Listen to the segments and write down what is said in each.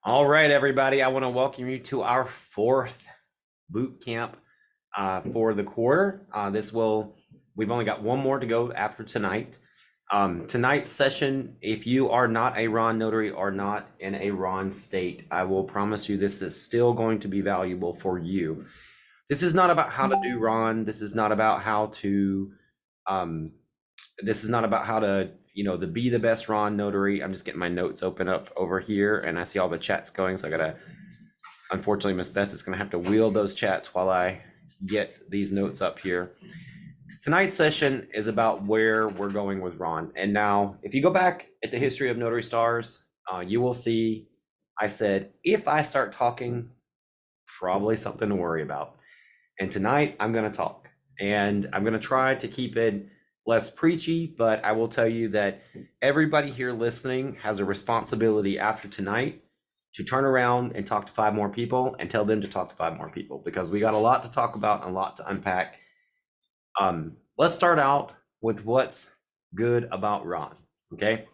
All right, everybody. I want to welcome you to our fourth boot camp for the quarter. We've only got one more to go after tonight. Tonight's session, if you are not a RON notary or not in a RON state, I will promise you this is still going to be valuable for you. This is not about how to do RON. This is not about how to to be the best RON notary. I'm just getting my notes open up over here and I see all the chats going. So unfortunately, Miss Beth is gonna have to wield those chats while I get these notes up here. Tonight's session is about where we're going with RON. And now, if you go back at the history of Notary Stars, you will see I said, if I start talking, probably something to worry about. And tonight I'm gonna talk and I'm gonna try to keep it less preachy, but I will tell you that everybody here listening has a responsibility after tonight to turn around and talk to 5 more people and tell them to talk to 5 more people, because we got a lot to talk about and a lot to unpack. Let's start out with what's good about RON, okay?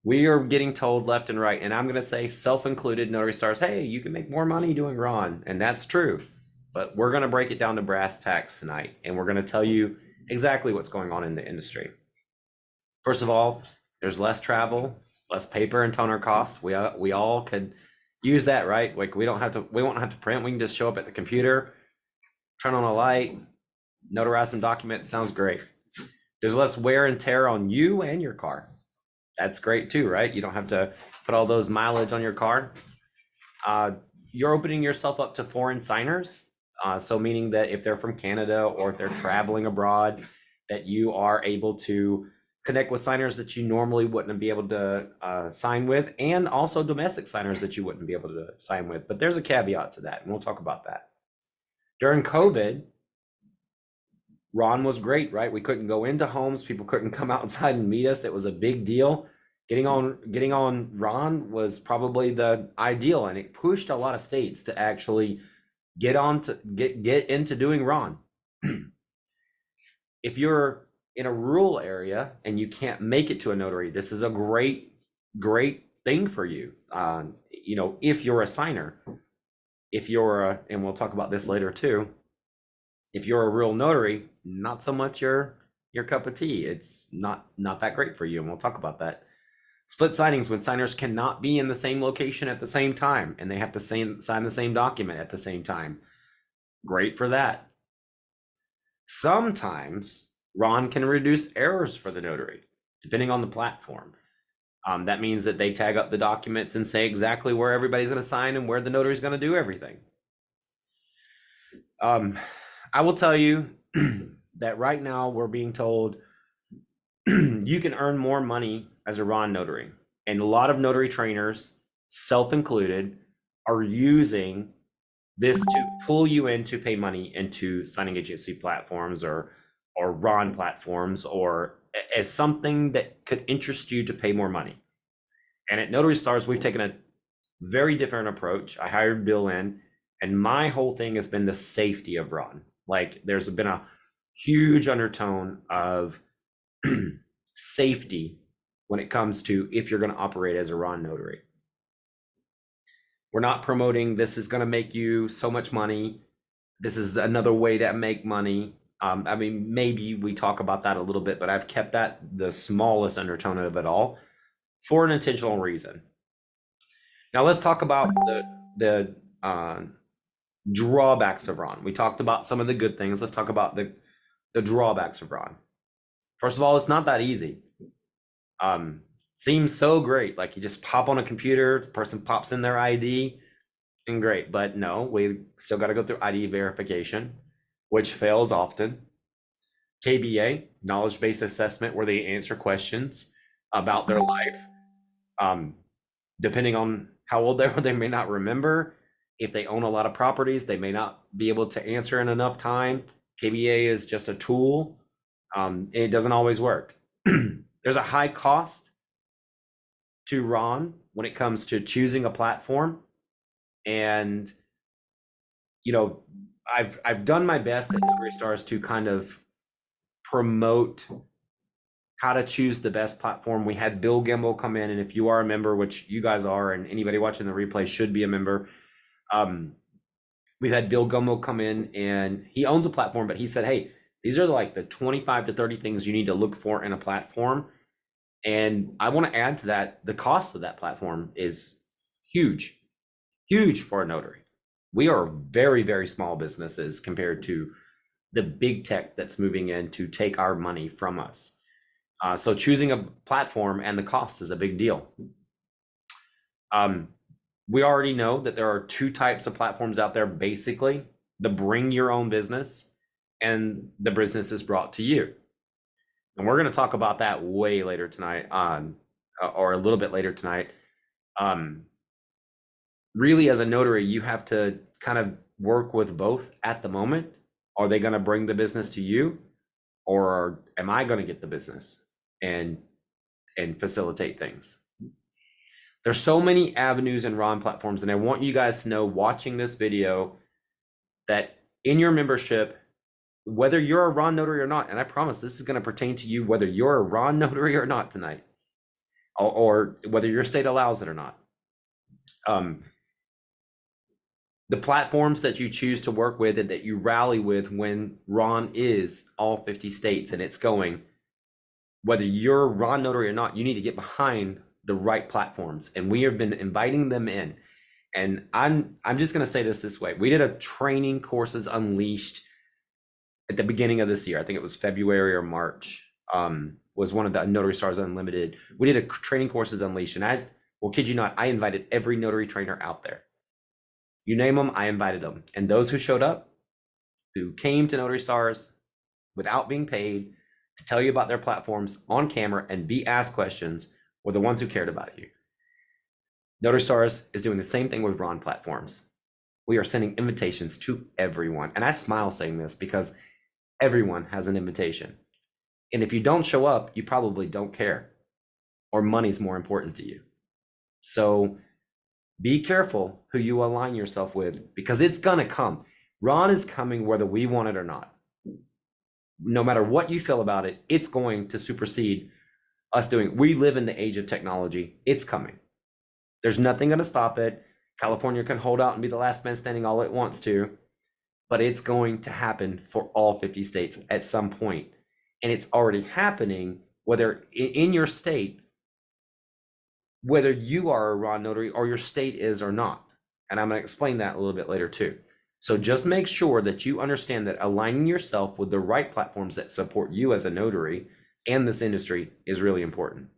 We are getting told left and right, and I'm gonna say self-included Notary Stars, hey, you can make more money doing RON, and that's true. But we're gonna break it down to brass tacks tonight, and we're gonna tell you exactly what's going on in the industry. First of all, there's less travel, less paper and toner costs. We all could use that, right? Like we won't have to print. We can just show up at the computer, turn on a light, notarize some documents. Sounds great. There's less wear and tear on you and your car. That's great too, right? You don't have to put all those mileage on your car. You're opening yourself up to foreign signers. So meaning that if they're from Canada or if they're traveling abroad, that you are able to connect with signers that you normally wouldn't be able to sign with, and also domestic signers that you wouldn't be able to sign with. But there's a caveat to that, and we'll talk about that. During COVID, RON was great, right? We couldn't go into homes. People couldn't come outside and meet us. It was a big deal. Getting on RON was probably the ideal, and it pushed a lot of states to actually get into doing RON. If you're in a rural area and you can't make it to a notary, this is a great thing for you. If you're a signer, and we'll talk about this later too, if you're a real notary, not so much your cup of tea. It's not that great for you, and we'll talk about that. Split signings, when signers cannot be in the same location at the same time and they have to sign the same document at the same time. Great for that. Sometimes RON can reduce errors for the notary, depending on the platform. That means that they tag up the documents and say exactly where everybody's going to sign and where the notary is going to do everything. I will tell you that right now we're being told you can earn more money as a RON notary. And a lot of notary trainers, self-included, are using this to pull you in to pay money into signing agency platforms or RON platforms, or as something that could interest you to pay more money. And at Notary Stars, we've taken a very different approach. I hired Bill in, and my whole thing has been the safety of RON. Like there's been a huge undertone of safety when it comes to if you're going to operate as a RON notary. We're not promoting this is going to make you so much money. This is another way to make money. Maybe we talk about that a little bit, but I've kept that the smallest undertone of it all for an intentional reason. Now let's talk about the drawbacks of RON. We talked about some of the good things. Let's talk about the drawbacks of RON. First of all, it's not that easy. Seems so great. Like you just pop on a computer, the person pops in their ID and great. But no, we still got to go through ID verification, which fails often. KBA, knowledge-based assessment, where they answer questions about their life. Depending on how old they are, they may not remember. If they own a lot of properties, they may not be able to answer in enough time. KBA is just a tool. It doesn't always work. There's a high cost to RON when it comes to choosing a platform. And, I've done my best at Notary Stars to kind of promote how to choose the best platform. We had Bill Gimble come in, and if you are a member, which you guys are, and anybody watching the replay should be a member, we've had Bill Gummo come in, and he owns a platform, but he said, hey, these are like the 25 to 30 things you need to look for in a platform. And I want to add to that, the cost of that platform is huge, huge for a notary. We are very, very small businesses compared to the big tech that's moving in to take our money from us. So choosing a platform and the cost is a big deal. We already know that there are two types of platforms out there, basically: the bring your own business and the business is brought to you. And we're going to talk about that way later tonight or a little bit later tonight. Really, as a notary, you have to kind of work with both at the moment. Are they going to bring the business to you, or am I going to get the business and facilitate things? There's so many avenues and RON platforms, and I want you guys to know, watching this video, that in your membership, whether you're a RON notary or not, and I promise this is going to pertain to you whether you're a RON notary or not tonight, or whether your state allows it or not. The platforms that you choose to work with and that you rally with when RON is all 50 states and it's going, whether you're a RON notary or not, you need to get behind the right platforms. And we have been inviting them in. And I'm just going to say this way. We did a training courses unleashed at the beginning of this year. I think it was February or March, was one of the Notary Stars Unlimited. We did a training courses unleashed, and I will kid you not, I invited every notary trainer out there. You name them, I invited them. And those who showed up, who came to Notary Stars without being paid to tell you about their platforms on camera and be asked questions, were the ones who cared about you. Notary Stars is doing the same thing with RON platforms. We are sending invitations to everyone. And I smile saying this because everyone has an invitation. And if you don't show up, you probably don't care, or money's more important to you. So be careful who you align yourself with, because it's gonna come. RON is coming whether we want it or not. No matter what you feel about it, it's going to supersede us doing. We live in the age of technology. It's coming. There's nothing gonna stop it. California can hold out and be the last man standing all it wants to, but it's going to happen for all 50 states at some point. And it's already happening, whether in your state, whether you are a RON notary or your state is or not. And I'm going to explain that a little bit later too. So just make sure that you understand that aligning yourself with the right platforms that support you as a notary and this industry is really important.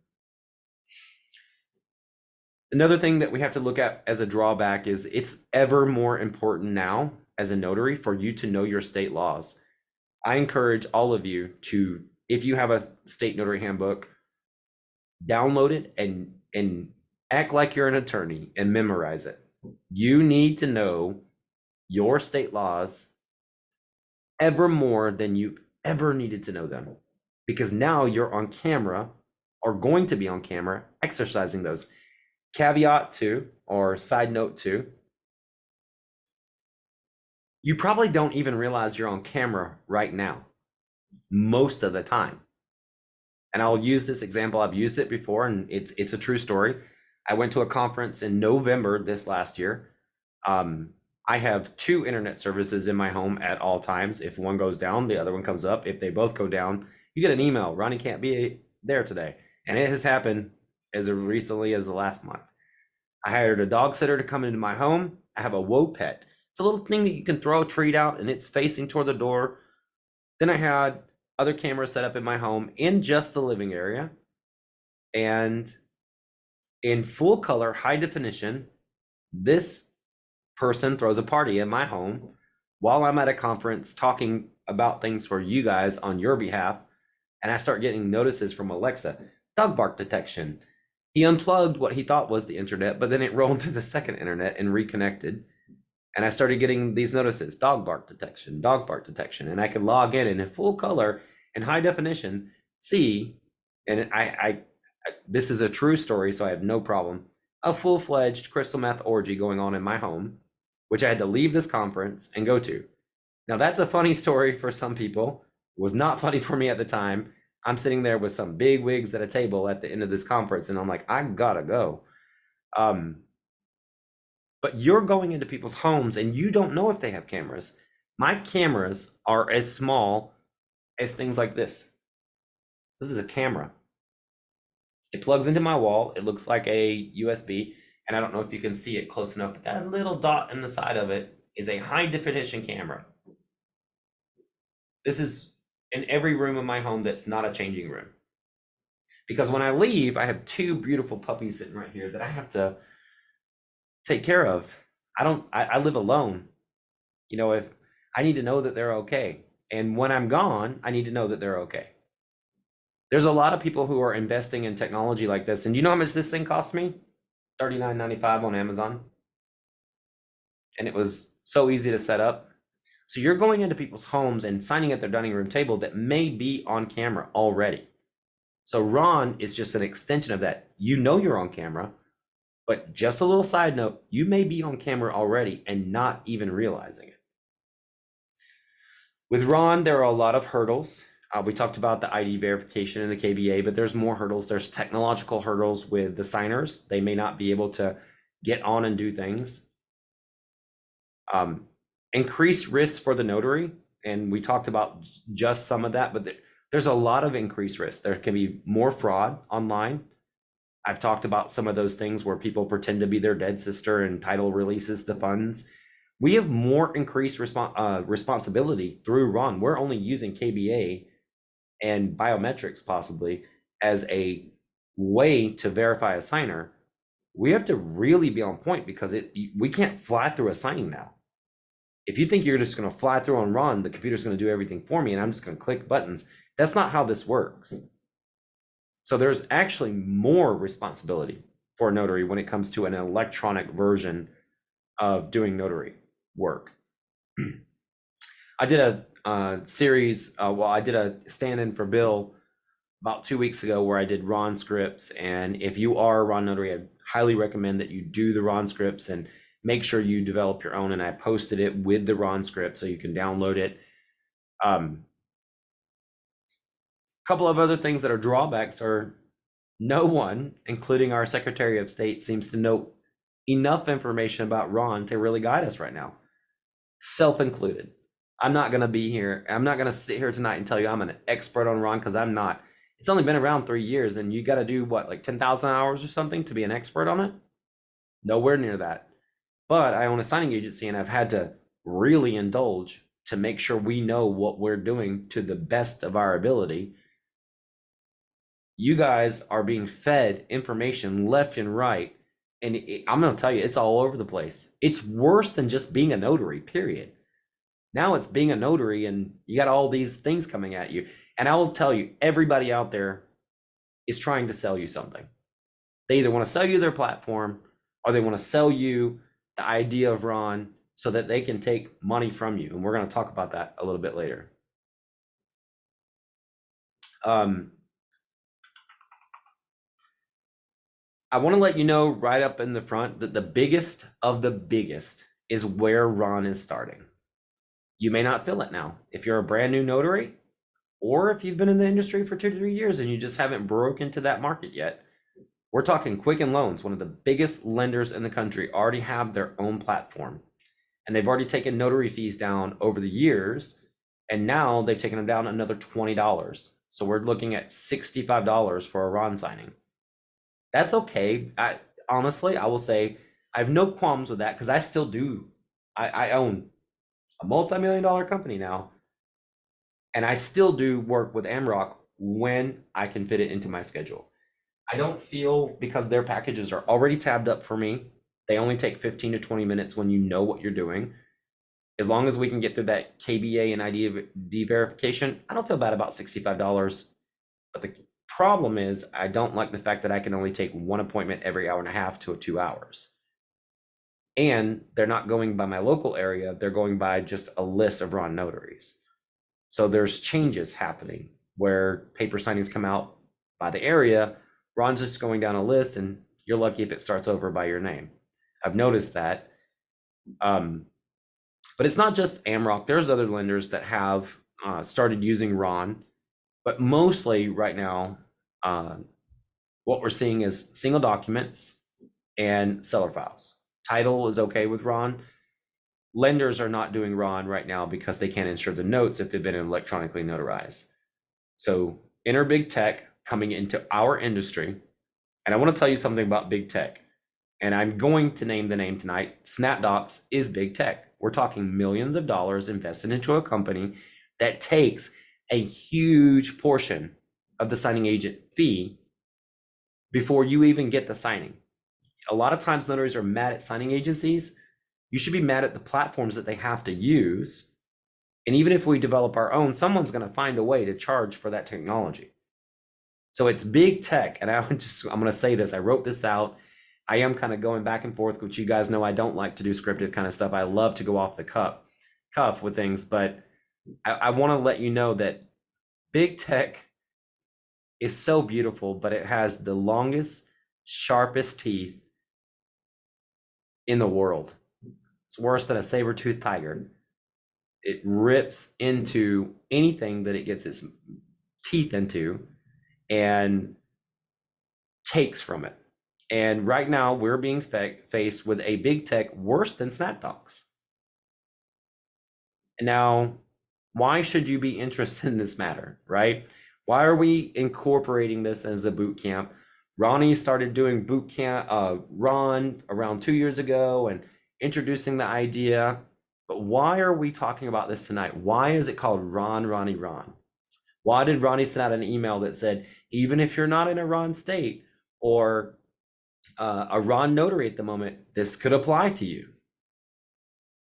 Another thing that we have to look at as a drawback is it's ever more important now as a notary for you to know your state laws. I encourage all of you to, if you have a state notary handbook, download it and act like you're an attorney and memorize it. You need to know your state laws ever more than you've ever needed to know them, because now you're on camera, or going to be on camera, exercising those. Caveat two, or side note two, you probably don't even realize you're on camera right now most of the time. And I'll use this example. I've used it before, and it's a true story. I went to a conference in November this last year. I have 2 internet services in my home at all times. If one goes down, the other one comes up. If they both go down, you get an email, Ronnie can't be there today. And it has happened as recently as the last month. I hired a dog sitter to come into my home. I have a Wopet. It's a little thing that you can throw a treat out and it's facing toward the door. Then I had other cameras set up in my home in just the living area. And in full color, high definition, this person throws a party in my home while I'm at a conference talking about things for you guys on your behalf. And I start getting notices from Alexa, dog bark detection. He unplugged what he thought was the internet, but then it rolled to the second internet and reconnected. And I started getting these notices, dog bark detection, dog bark detection. And I could log in full color and high definition, see, and this is a true story, so I have no problem, a full-fledged crystal meth orgy going on in my home, which I had to leave this conference and go to. Now that's a funny story for some people. It was not funny for me at the time. I'm sitting there with some big wigs at a table at the end of this conference, and I'm like, I gotta go. But you're going into people's homes and you don't know if they have cameras. My cameras are as small as things like this. This is a camera. It plugs into my wall. It looks like a USB. And I don't know if you can see it close enough, but that little dot in the side of it is a high definition camera. This is in every room of my home that's not a changing room. Because when I leave, I have two beautiful puppies sitting right here that I have to take care of. I live alone. You know, if I need to know that they're okay. And when I'm gone, I need to know that they're okay. There's a lot of people who are investing in technology like this. And you know how much this thing cost me? $39.95 on Amazon. And it was so easy to set up. So you're going into people's homes and signing at their dining room table that may be on camera already. So Ron is just an extension of that. You know you're on camera, but just a little side note, you may be on camera already and not even realizing it. With Ron, there are a lot of hurdles. We talked about the ID verification and the KBA, but there's more hurdles. There's technological hurdles with the signers. They may not be able to get on and do things. Increased risk for the notary, and we talked about just some of that, but there's a lot of increased risk. There can be more fraud online. I've talked about some of those things where people pretend to be their dead sister and title releases the funds. We have more increased responsibility through Ron. We're only using KBA and biometrics possibly as a way to verify a signer. We have to really be on point because we can't fly through a signing now. If you think you're just going to fly through on Ron, the computer's going to do everything for me and I'm just going to click buttons. That's not how this works. So there's actually more responsibility for a notary when it comes to an electronic version of doing notary work. I did a series, I did a stand-in for Bill about 2 weeks ago where I did Ron scripts. And if you are a Ron notary, I highly recommend that you do the Ron scripts and make sure you develop your own. And I posted it with the Ron script so you can download it. Couple of other things that are drawbacks are no one, including our Secretary of State, seems to know enough information about Ron to really guide us right now, self-included. I'm not going to be here. I'm not going to sit here tonight and tell you I'm an expert on Ron because I'm not. It's only been around 3 years and you got to do what, like 10,000 hours or something to be an expert on it? Nowhere near that. But I own a signing agency and I've had to really indulge to make sure we know what we're doing to the best of our ability. You guys are being fed information left and right. And I'm going to tell you, it's all over the place. It's worse than just being a notary, period. Now it's being a notary and you got all these things coming at you. And I will tell you, everybody out there is trying to sell you something. They either want to sell you their platform or they want to sell you the idea of Ron so that they can take money from you. And we're going to talk about that a little bit later. I want to let you know right up in the front that the biggest of the biggest is where Ron is starting. You may not feel it now. If you're a brand new notary, or if you've been in the industry for 2 to 3 years and you just haven't broken into that market yet, we're talking Quicken Loans, one of the biggest lenders in the country, already have their own platform. And they've already taken notary fees down over the years. And now they've taken them down another $20. So we're looking at $65 for a Ron signing. That's okay. Honestly, I will say I have no qualms with that because I still do. I own a multi-million-dollar company now. And I still do work with Amrock when I can fit it into my schedule. I don't feel, because their packages are already tabbed up for me, they only take 15 to 20 minutes when you know what you're doing. As long as we can get through that KBA and ID verification, I don't feel bad about $65. But the problem is I don't like the fact that I can only take one appointment every hour and a half to 2 hours. And they're not going by my local area. They're going by just a list of Ron notaries. So there's changes happening where paper signings come out by the area. Ron's just going down a list and you're lucky if it starts over by your name. I've noticed that. But it's not just Amrock. There's other lenders that have started using Ron. But mostly right now, what we're seeing is single documents and seller files. Title is okay with Ron. Lenders are not doing Ron right now because they can't insure the notes if they've been electronically notarized. So enter big tech coming into our industry. And I want to tell you something about big tech. And I'm going to name the name tonight. SnapDocs is big tech. We're talking millions of dollars invested into a company that takes a huge portion of the signing agent fee before you even get the signing. A lot of times notaries are mad at signing agencies. You should be mad at the platforms that they have to use. And even if we develop our own, someone's going to find a way to charge for that technology. So it's big tech. And I'm going to say this. I wrote this out. I am kind of going back and forth, which you guys know I don't like to do scripted kind of stuff. I love to go off the cuff with things, but I want to let you know that big tech is so beautiful, but it has the longest, sharpest teeth in the world. It's worse than a saber-toothed tiger. It rips into anything that it gets its teeth into and takes from it. And right now we're being faced with a big tech worse than SnapDocs. And now, why should you be interested in this matter, right? Why are we incorporating this as a boot camp? Ronnie started doing boot camp, Ron around 2 years ago and introducing the idea. But why are we talking about this tonight? Why is it called Ronnie RON? Why did Ronnie send out an email that said, even if you're not in a Ron state or a Ron notary at the moment, this could apply to you?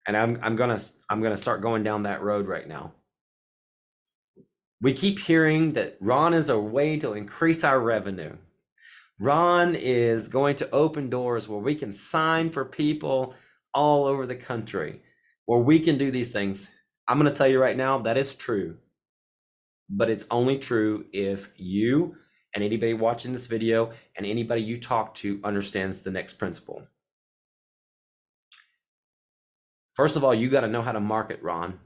And I'm gonna start going down that road right now. We keep hearing that Ron is a way to increase our revenue. Ron is going to open doors where we can sign for people all over the country, where we can do these things. I'm going to tell you right now, that is true. But it's only true if you and anybody watching this video and anybody you talk to understands the next principle. First of all, you got to know how to market Ron.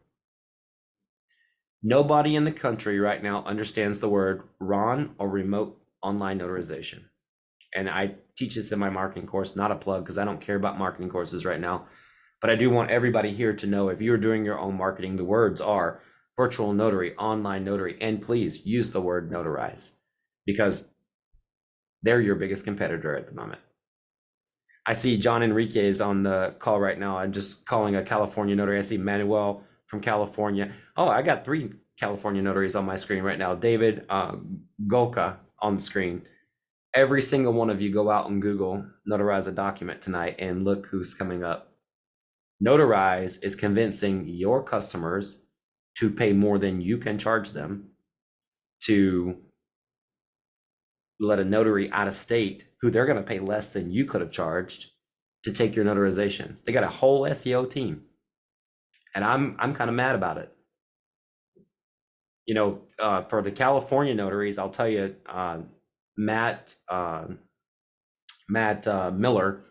Nobody in the country right now understands the word RON or remote online notarization. And I teach this in my marketing course, not a plug because I don't care about marketing courses right now. But I do want everybody here to know if you're doing your own marketing, the words are virtual notary, online notary, and please use the word notarize because they're your biggest competitor at the moment. I see John Enrique is on the call right now. I'm just calling a California notary. I see Manuel from California. Oh, I got 3 California notaries on my screen right now. David Golka on the screen. Every single one of you go out and Google notarize a document tonight and look who's coming up. Notarize is convincing your customers to pay more than you can charge them to let a notary out of state who they're going to pay less than you could have charged to take your notarizations. They got a whole SEO team. And I'm kind of mad about it. You know, for the California notaries, I'll tell you, Matt Miller,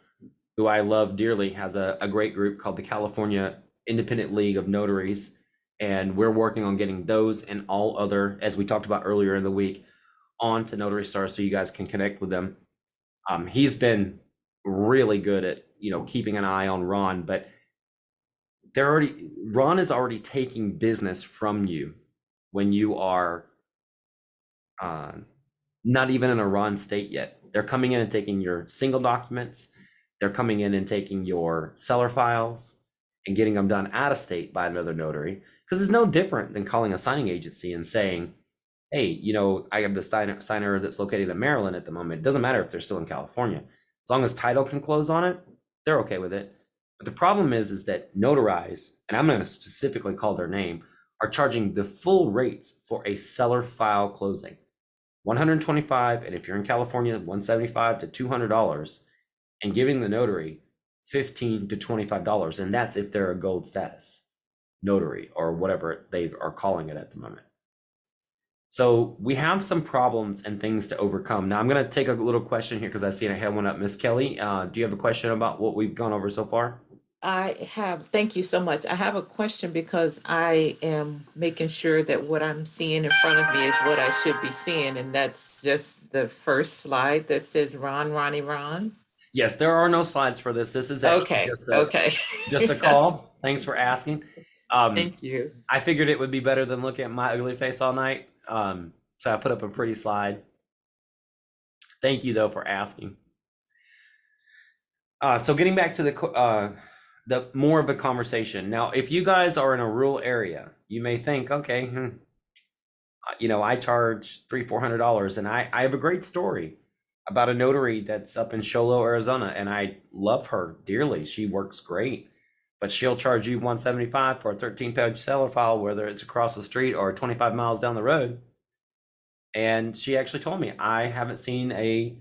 who I love dearly, has a great group called the California Independent League of Notaries. And we're working on getting those and all other, as we talked about earlier in the week, onto Notary Stars so you guys can connect with them. He's been really good at, you know, keeping an eye on Ron, but Ron is already taking business from you when you are not even in a Ron state yet. They're coming in and taking your single documents. They're coming in and taking your seller files and getting them done out of state by another notary. Because it's no different than calling a signing agency and saying, hey, you know, I have the signer that's located in Maryland at the moment. It doesn't matter if they're still in California. As long as title can close on it, they're okay with it. But the problem is that Notarize, and I'm going to specifically call their name, are charging the full rates for a seller file closing. $125, and if you're in California, $175 to $200, and giving the notary $15 to $25, and that's if they're a gold status notary or whatever they are calling it at the moment. So we have some problems and things to overcome. Now I'm going to take a little question here because I see I have one up. Miss Kelly, do you have a question about what we've gone over so far? thank you so much. I have a question because I am making sure that what I'm seeing in front of me is what I should be seeing. And that's just the first slide that says Ronnie Ron. Yes, there are no slides for this. This is actually Okay, okay. just a call. Thanks for asking. Um, Thank you. I figured it would be better than looking at my ugly face all night. So I put up a pretty slide. Thank you though for asking. So getting back to the more of a conversation. Now, if you guys are in a rural area, you may think, okay, I charge $300-400, and I have a great story about a notary that's up in Sholo, Arizona, and I love her dearly. She works great, but she'll charge you $175 for a 13-page seller file, whether it's across the street or 25 miles down the road. And she actually told me, I haven't seen a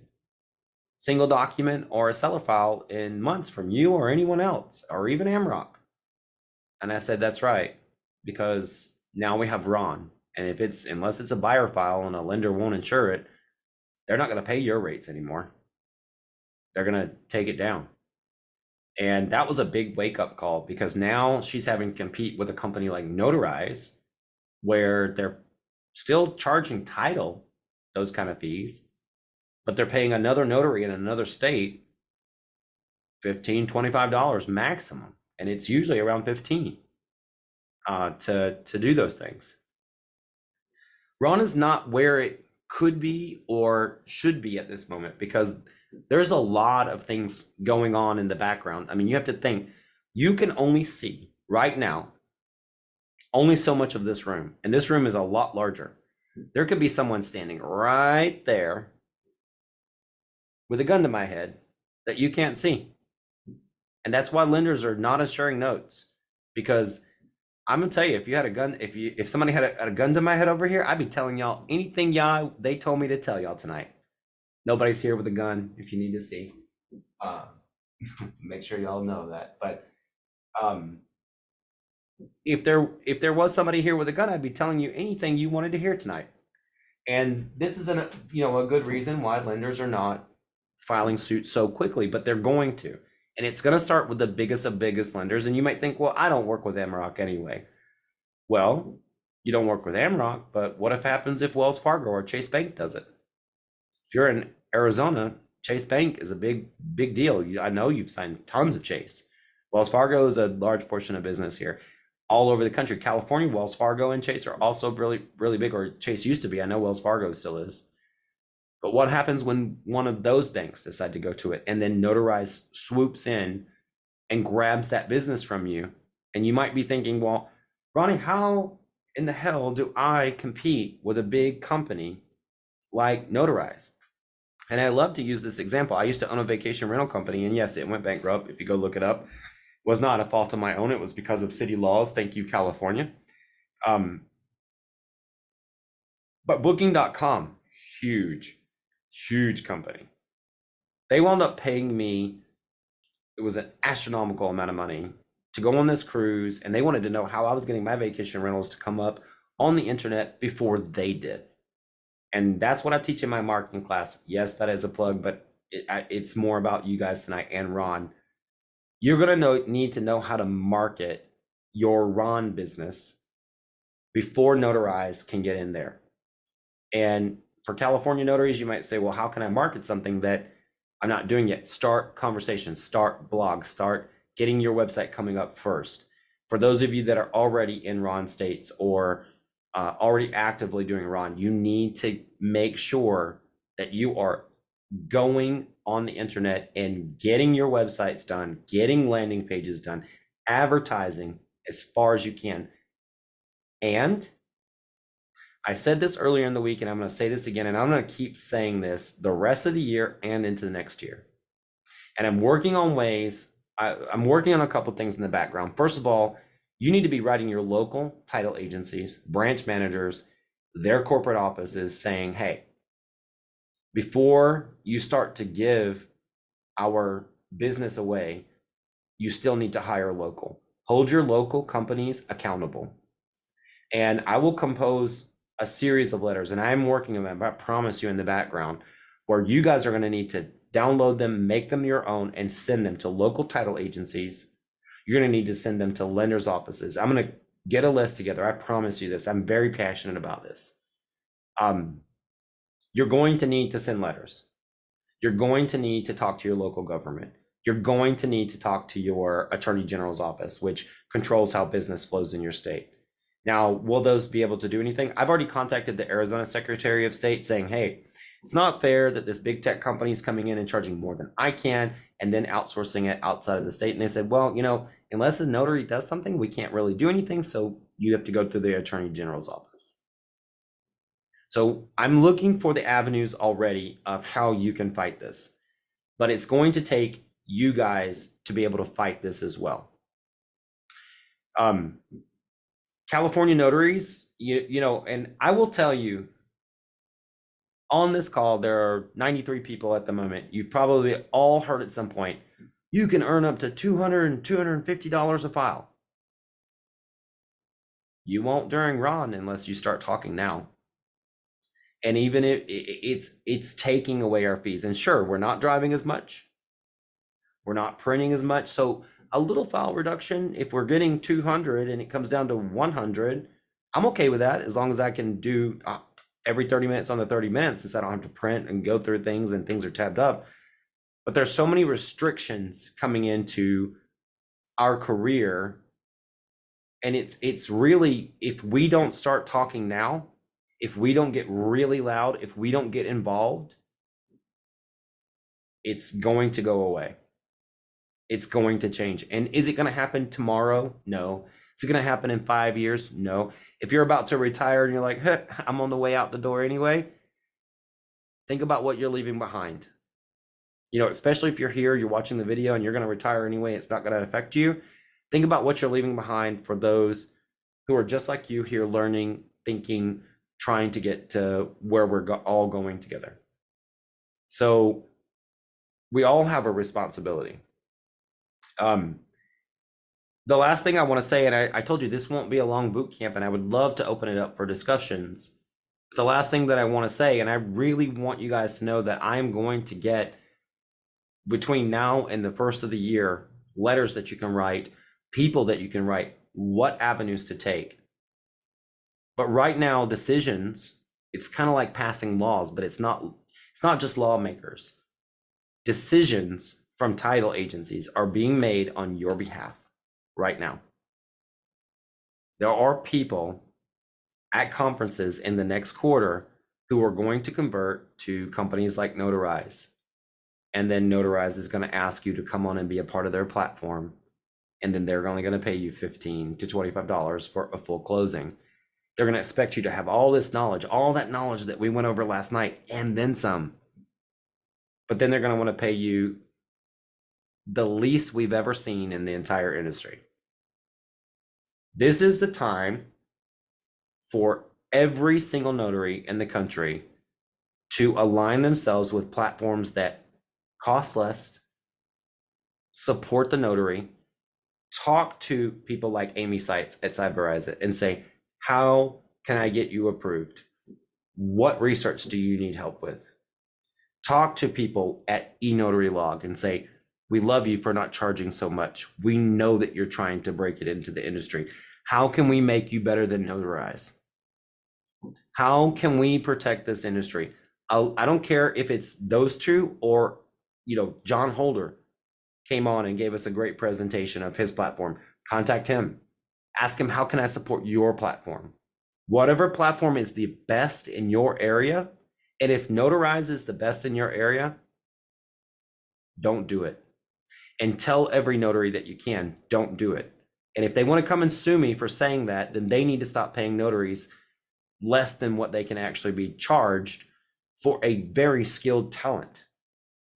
single document or a seller file in months from you or anyone else, or even Amrock. And I said, that's right, because now we have Ron. And unless it's a buyer file and a lender won't insure it, they're not going to pay your rates anymore. They're going to take it down. And that was a big wake up call, because now she's having to compete with a company like Notaries, where they're still charging title, those kind of fees, but they're paying another notary in another state $15-25 maximum. And it's usually around 15 to do those things. Ron is not where it could be or should be at this moment, because there's a lot of things going on in the background. I mean, you have to think, you can only see right now only so much of this room, and this room is a lot larger. There could be someone standing right there with a gun to my head that you can't see. And that's why lenders are not assuring notes, because I'm gonna tell you, if you had a gun, if somebody had a gun to my head over here, I'd be telling y'all anything they told me to tell y'all tonight. Nobody's here with a gun. If you need to see, make sure y'all know that. But if there was somebody here with a gun, I'd be telling you anything you wanted to hear tonight. And this is a good reason why lenders are not filing suits so quickly, but they're going to. And it's going to start with the biggest of biggest lenders. And you might think, well, I don't work with Amrock anyway. Well, you don't work with Amrock, but what happens if Wells Fargo or Chase Bank does it? If you're in Arizona, Chase Bank is a big deal. I know you've signed tons of Chase. Wells Fargo is a large portion of business here. All over the country, California, Wells Fargo and Chase are also really big, or Chase used to be. I know Wells Fargo still is. But what happens when one of those banks decide to go to it, and then Notarize swoops in and grabs that business from you? And you might be thinking, well, Ronnie, how in the hell do I compete with a big company like Notarize? And I love to use this example. I used to own a vacation rental company, and yes, it went bankrupt. If you go look it up, it was not a fault of my own. It was because of city laws. Thank you, California. But Booking.com, huge company. They wound up paying me, it was an astronomical amount of money to go on this cruise, and they wanted to know how I was getting my vacation rentals to come up on the internet before they did. And that's what I teach in my marketing class. Yes, that is a plug, but it's more about you guys tonight and Ron. You're going to need to know how to market your Ron business before Notarize can get in there. And for California notaries, you might say, well, how can I market something that I'm not doing yet? Start conversations, start blogs, start getting your website coming up first. For those of you that are already in Ron states or already actively doing Ron, you need to make sure that you are going on the internet and getting your websites done, getting landing pages done, advertising as far as you can. And I said this earlier in the week, and I'm going to say this again, and I'm going to keep saying this the rest of the year and into the next year. And I'm working on ways, I'm working on a couple things in the background. First of all, you need to be writing your local title agencies, branch managers, their corporate offices saying, hey, before you start to give our business away, you still need to hire local. Hold your local companies accountable. And I will compose a series of letters, and I'm working on them, I promise you, in the background, where you guys are going to need to download them, make them your own, and send them to local title agencies You're going to need to send them to lenders' offices. I'm going to get a list together. I promise you this. I'm very passionate about this. You're going to need to send letters. You're going to need to talk to your local government. You're going to need to talk to your attorney general's office, which controls how business flows in your state. Now, will those be able to do anything? I've already contacted the Arizona Secretary of State saying, hey, it's not fair that this big tech company is coming in and charging more than I can and then outsourcing it outside of the state. And they said, well, unless a notary does something, we can't really do anything. So you have to go through the attorney general's office. So I'm looking for the avenues already of how you can fight this, but it's going to take you guys to be able to fight this as well. California notaries, and I will tell you on this call, there are 93 people at the moment. You've probably all heard at some point, you can earn up to $200 and $250 a file. You won't during Ron unless you start talking now. And even if it's taking away our fees, and sure, we're not driving as much, we're not printing as much. So a little file reduction, if we're getting 200 and it comes down to 100, I'm okay with that as long as I can do every 30 minutes on the 30 minutes, since I don't have to print and go through things and things are tabbed up. But there's so many restrictions coming into our career. And it's really, if we don't start talking now, if we don't get really loud, if we don't get involved, it's going to go away. It's going to change. And is it going to happen tomorrow? No. Is it going to happen in 5 years? No. If you're about to retire and you're like, huh, I'm on the way out the door anyway, think about what you're leaving behind. Especially if you're here, you're watching the video and you're going to retire anyway, it's not going to affect you. Think about what you're leaving behind for those who are just like you here, learning, thinking, trying to get to where we're all going together. So we all have a responsibility. The last thing I want to say, and I told you this won't be a long boot camp, and I would love to open it up for discussions. The last thing that I want to say, and I really want you guys to know that I'm going to get, between now and the first of the year, letters that you can write, people that you can write, what avenues to take. But right now, decisions, it's kind of like passing laws, but it's not just lawmakers. Decisions from title agencies are being made on your behalf right now. There are people at conferences in the next quarter who are going to convert to companies like Notaries. And then Notaries is going to ask you to come on and be a part of their platform. And then they're only going to pay you $15 to $25 for a full closing. They're going to expect you to have all this knowledge, all that knowledge that we went over last night, and then some. But then they're going to want to pay you the least we've ever seen in the entire industry. This is the time for every single notary in the country to align themselves with platforms that cost less, support the notary, talk to people like Amy Seitz at Cyberize It and say, how can I get you approved? What research do you need help with? Talk to people at eNotary Log and say, we love you for not charging so much. We know that you're trying to break it into the industry. How can we make you better than Notarize? How can we protect this industry? I don't care if it's those two or, John Holder came on and gave us a great presentation of his platform. Contact him. Ask him, how can I support your platform? Whatever platform is the best in your area, and if Notarize is the best in your area, don't do it. And tell every notary that you can, don't do it. And if they want to come and sue me for saying that, then they need to stop paying notaries less than what they can actually be charged for a very skilled talent,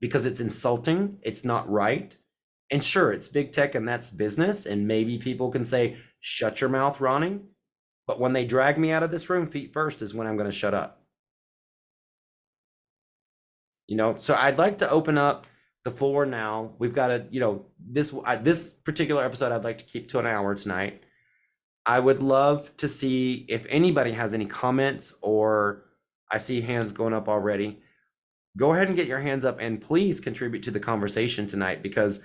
because it's insulting, it's not right. And sure, it's big tech and that's business, and maybe people can say, shut your mouth, Ronnie. But when they drag me out of this room feet first is when I'm going to shut up. So I'd like to open up the floor now. We've got to, this particular episode I'd like to keep to an hour tonight. I would love to see if anybody has any comments, or I see hands going up already. Go ahead and get your hands up and please contribute to the conversation tonight, because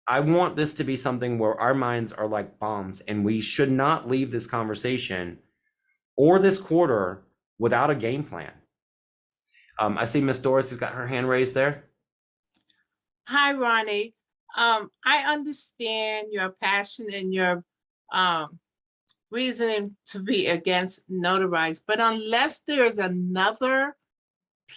I want this to be something where our minds are like bombs, and we should not leave this conversation or this quarter without a game plan. I see Miss Doris has got her hand raised there. Hi, Ronnie. I understand your passion and your reasoning to be against Notarized, but unless there's another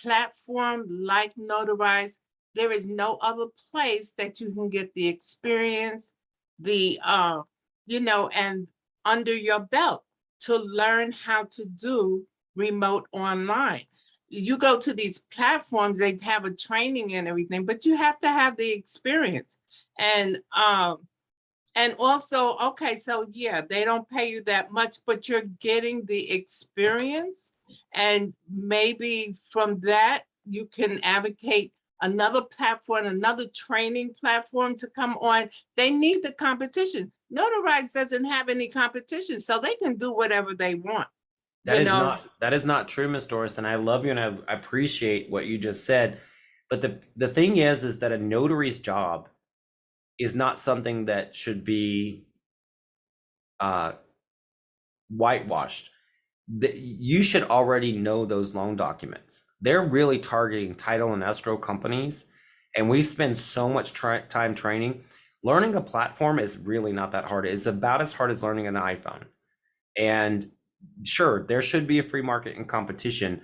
platform like Notarized, there is no other place that you can get the experience, the and under your belt to learn how to do remote online. You go to these platforms, they have a training and everything, but you have to have the experience. And also, okay, so yeah, they don't pay you that much, but you're getting the experience. And maybe from that, you can advocate another platform, another training platform to come on. They need the competition. Notarized doesn't have any competition, so they can do whatever they want. That is not true, Miss Doris, and I love you and I appreciate what you just said. But the thing is that a notary's job is not something that should be whitewashed. You should already know those loan documents. They're really targeting title and escrow companies, and we spend so much time training. Learning a platform is really not that hard. It's about as hard as learning an iPhone. And sure, there should be a free market and competition,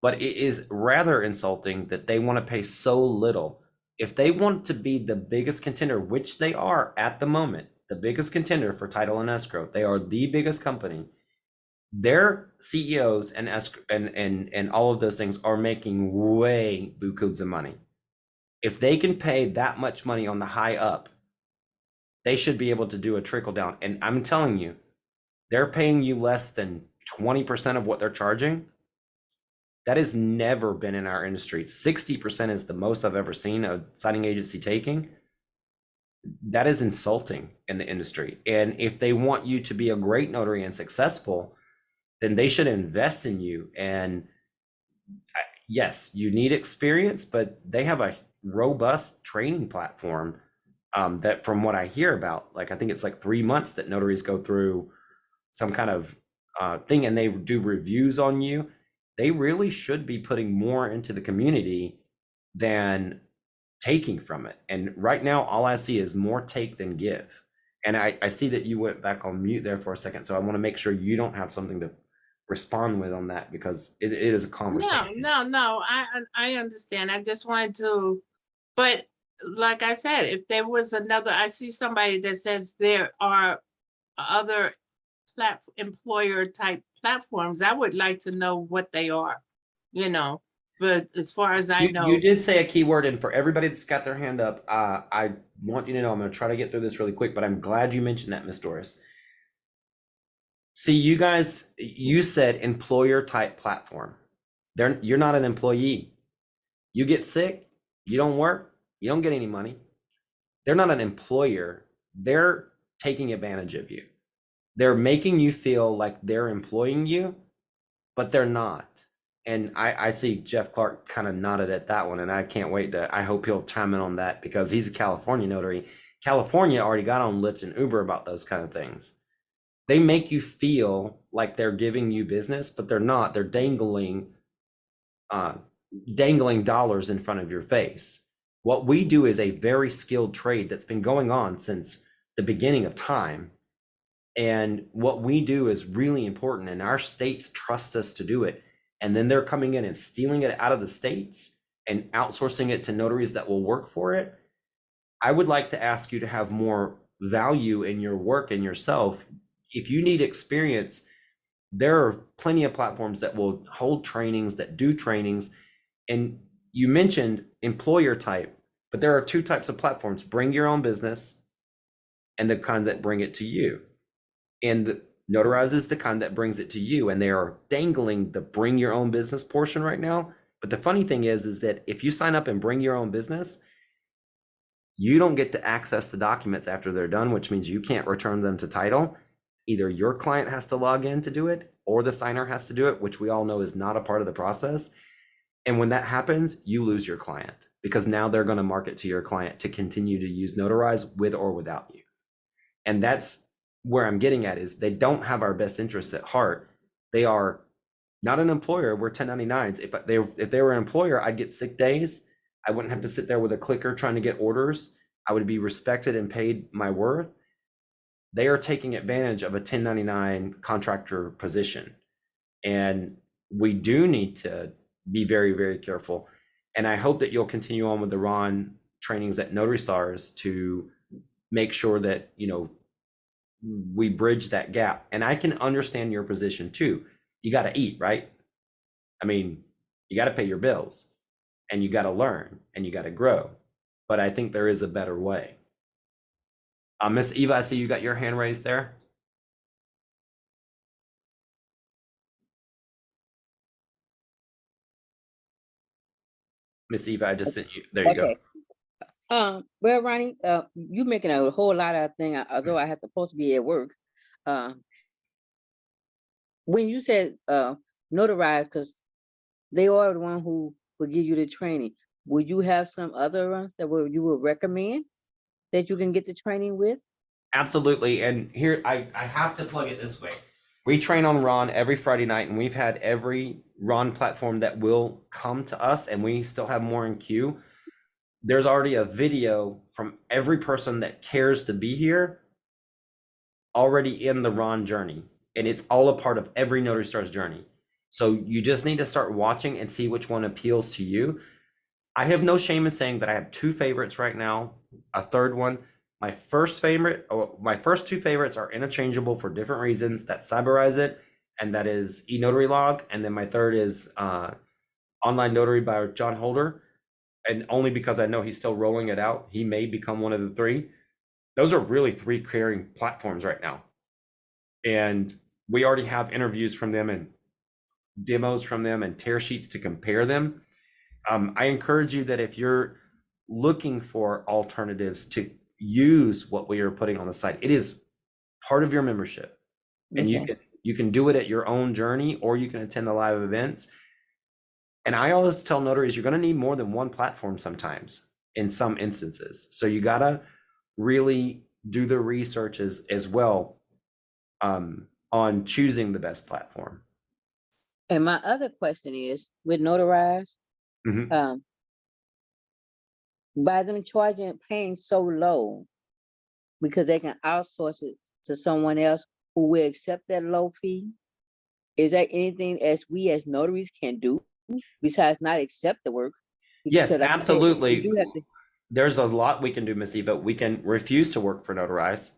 but it is rather insulting that they want to pay so little. If they want to be the biggest contender, which they are at the moment, the biggest contender for title and escrow, they are the biggest company. Their CEOs and all of those things are making way bukus of money. If they can pay that much money on the high up, they should be able to do a trickle down. And I'm telling you, they're paying you less than 20% of what they're charging. That has never been in our industry. 60% is the most I've ever seen a signing agency taking. That is insulting in the industry. And if they want you to be a great notary and successful, then they should invest in you. And yes, you need experience, but they have a robust training platform that, from what I hear about, like I think it's like 3 months that notaries go through some kind of thing, and they do reviews on you. They really should be putting more into the community than taking from it. And right now, all I see is more take than give. And I see that you went back on mute there for a second. So I want to make sure you don't have something to respond with on that, because it is a conversation. No, I understand. I just wanted to, but like I said, if there was another, I see somebody that says there are other employer type platforms. I would like to know what they are, but as far as I know. You did say a key word, and for everybody that's got their hand up, I want you to know, I'm going to try to get through this really quick, but I'm glad you mentioned that, Miss Doris. See, you guys, you said employer type platform. You're not an employee. You get sick, you don't work, you don't get any money. They're not an employer. They're taking advantage of you. They're making you feel like they're employing you, but they're not. And I see Jeff Clark kind of nodded at that one, and I can't wait I hope he'll chime in on that, because he's a California notary. California already got on Lyft and Uber about those kind of things. They make you feel like they're giving you business, but they're not. They're dangling dollars in front of your face. What we do is a very skilled trade that's been going on since the beginning of time. And what we do is really important, and our states trust us to do it. And then they're coming in and stealing it out of the states and outsourcing it to notaries that will work for it. I would like to ask you to have more value in your work and yourself. If you need experience, there are plenty of platforms that will hold trainings, that do trainings. And you mentioned employer type, but there are two types of platforms: bring your own business and the kind that bring it to you. And the Notarize is the kind that brings it to you, and they are dangling the bring your own business portion right now. But the funny thing is that if you sign up and bring your own business, you don't get to access the documents after they're done, which means you can't return them to title. Either your client has to log in to do it, or the signer has to do it, which we all know is not a part of the process. And when that happens, you lose your client. because now they're going to market to your client to continue to use Notarize with or without you. And that's where I'm getting at, is they don't have our best interests at heart. They are not an employer. We're 1099s. If they were an employer, I'd get sick days. I wouldn't have to sit there with a clicker trying to get orders. I would be respected and paid my worth. They are taking advantage of a 1099 contractor position. And we do need to be very, very careful. And I hope that you'll continue on with the Ron trainings at Notary Stars to make sure that, you know, we bridge that gap. And I can understand your position too. You got to eat, right? I mean, you got to pay your bills, and you got to learn, and you got to grow. But I think there is a better way. Miss Eva, I see you got your hand raised there. Miss Eva, I just sent you. There you go. Well, Ronnie, you making a whole lot of things, although I have to supposed to be at work. When you said notarize, because they are the one who will give you the training, would you have some other ones that you would recommend that you can get the training with? Absolutely. And here, I have to plug it this way. We train on Ron every Friday night, and we've had every Ron platform that will come to us, and we still have more in queue. There's already a video from every person that cares to be here already in the Ron journey. And it's all a part of every Notary Stars journey. So you just need to start watching and see which one appeals to you. I have no shame in saying that I have two favorites right now, a third one. My first two favorites are interchangeable for different reasons. That's Cyberize It, and that is eNotary Log. And then my third is Online Notary by John Holder. And only because I know he's still rolling it out, he may become one of the three. Those are really three carrying platforms right now. And we already have interviews from them and demos from them and tear sheets to compare them. I encourage you that if you're looking for alternatives, to use what we are putting on the site. It is part of your membership. And you can do it at your own journey, or you can attend the live events. And I always tell notaries, you're going to need more than one platform sometimes in some instances. So you got to really do the research as well on choosing the best platform. And my other question is, with Notarize, by them paying so low, because they can outsource it to someone else who will accept that low fee, is there anything we as notaries can do besides not accept the work? Yes, Because like you said, absolutely. you do have to. There's a lot we can do, Miss Eva. We can refuse to work for Notarize,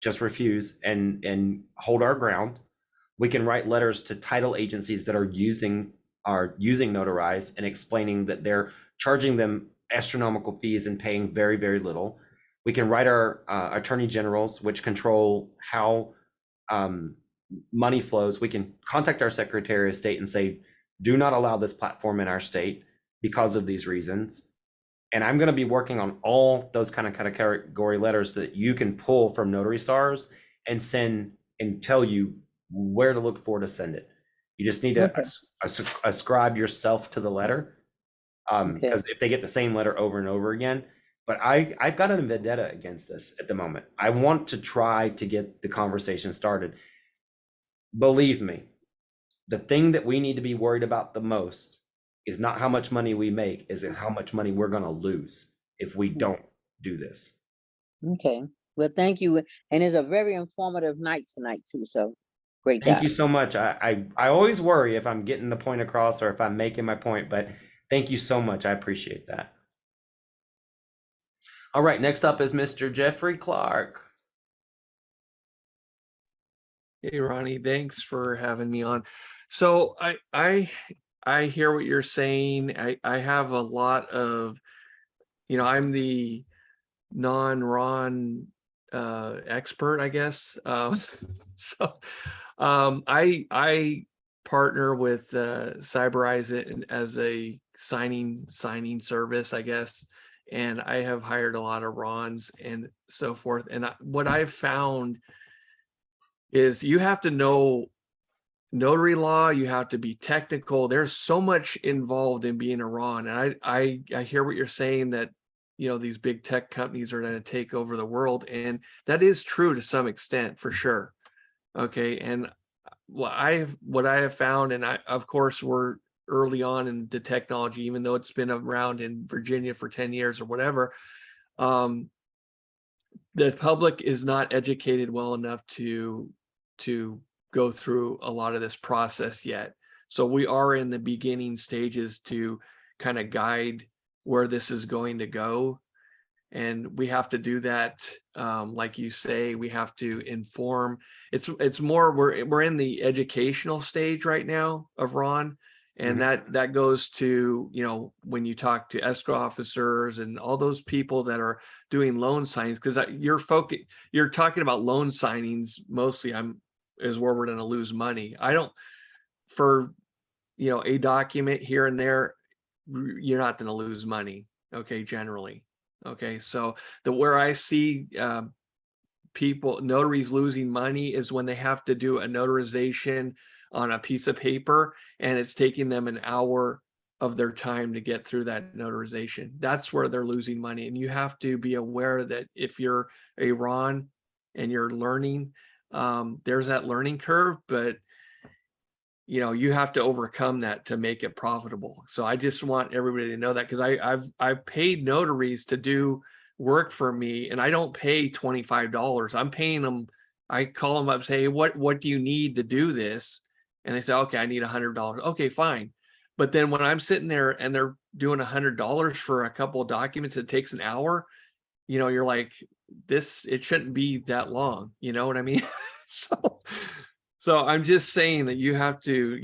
just refuse and hold our ground. We can write letters to title agencies that are using Notarize and explaining that they're charging them astronomical fees and paying very, very little. We can write our attorney generals, which control how money flows. We can contact our Secretary of State and say, do not allow this platform in our state because of these reasons. And I'm going to be working on all those kind of category letters that you can pull from Notary Stars and send and tell you where to look for to send it. You just need to ascribe yourself to the letter, because if they get the same letter over and over again. But I've got a vendetta against this at the moment. I want to try to get the conversation started. Believe me, the thing that we need to be worried about the most is not how much money we make, is it how much money we're going to lose if we don't do this. Okay. Well, thank you. And it's a very informative night tonight too. So great job. Thank you so much. I always worry if I'm getting the point across or if I'm making my point, but thank you so much. I appreciate that. All right, next up is Mr. Jeffrey Clark. Hey, Ronnie, thanks for having me on. So I hear what you're saying. I have a lot of, I'm the non-Ron expert, I guess. So I partner with Cyberize It as a signing service, I guess. And I have hired a lot of Rons and so forth. And what I've found is you have to know notary law, you have to be technical. There's so much involved in being a RON. And I hear what you're saying, that, you know, these big tech companies are going to take over the world. And that is true to some extent, for sure. Okay. And what I have found, and of course, we're early on in the technology, even though it's been around in Virginia for 10 years or whatever, the public is not educated well enough to go through a lot of this process yet. So we are in the beginning stages to kind of guide where this is going to go. And we have to do that, like you say, we have to inform. It's more, we're in the educational stage right now of Ron, and that goes to, you know, when you talk to escrow officers and all those people that are doing loan signings, because you're talking about loan signings mostly. Is where we're going to lose money. I don't, for, you know, a document here and there, you're not going to lose money. Okay, generally. Okay, so where I see notaries losing money is when they have to do a notarization on a piece of paper, and it's taking them an hour of their time to get through that notarization. That's where they're losing money. And you have to be aware that if you're a RON and you're learning, there's that learning curve, but you know, you have to overcome that to make it profitable. So I just want everybody to know that, because I've paid notaries to do work for me, and I don't pay $25. I'm paying them. I call them up, say, hey, what do you need to do this? And they say, okay, I need $100. Okay, fine. But then when I'm sitting there and they're doing $100 for a couple of documents, it takes an hour. You know, you're like, it shouldn't be that long. You know what I mean? So I'm just saying that you have to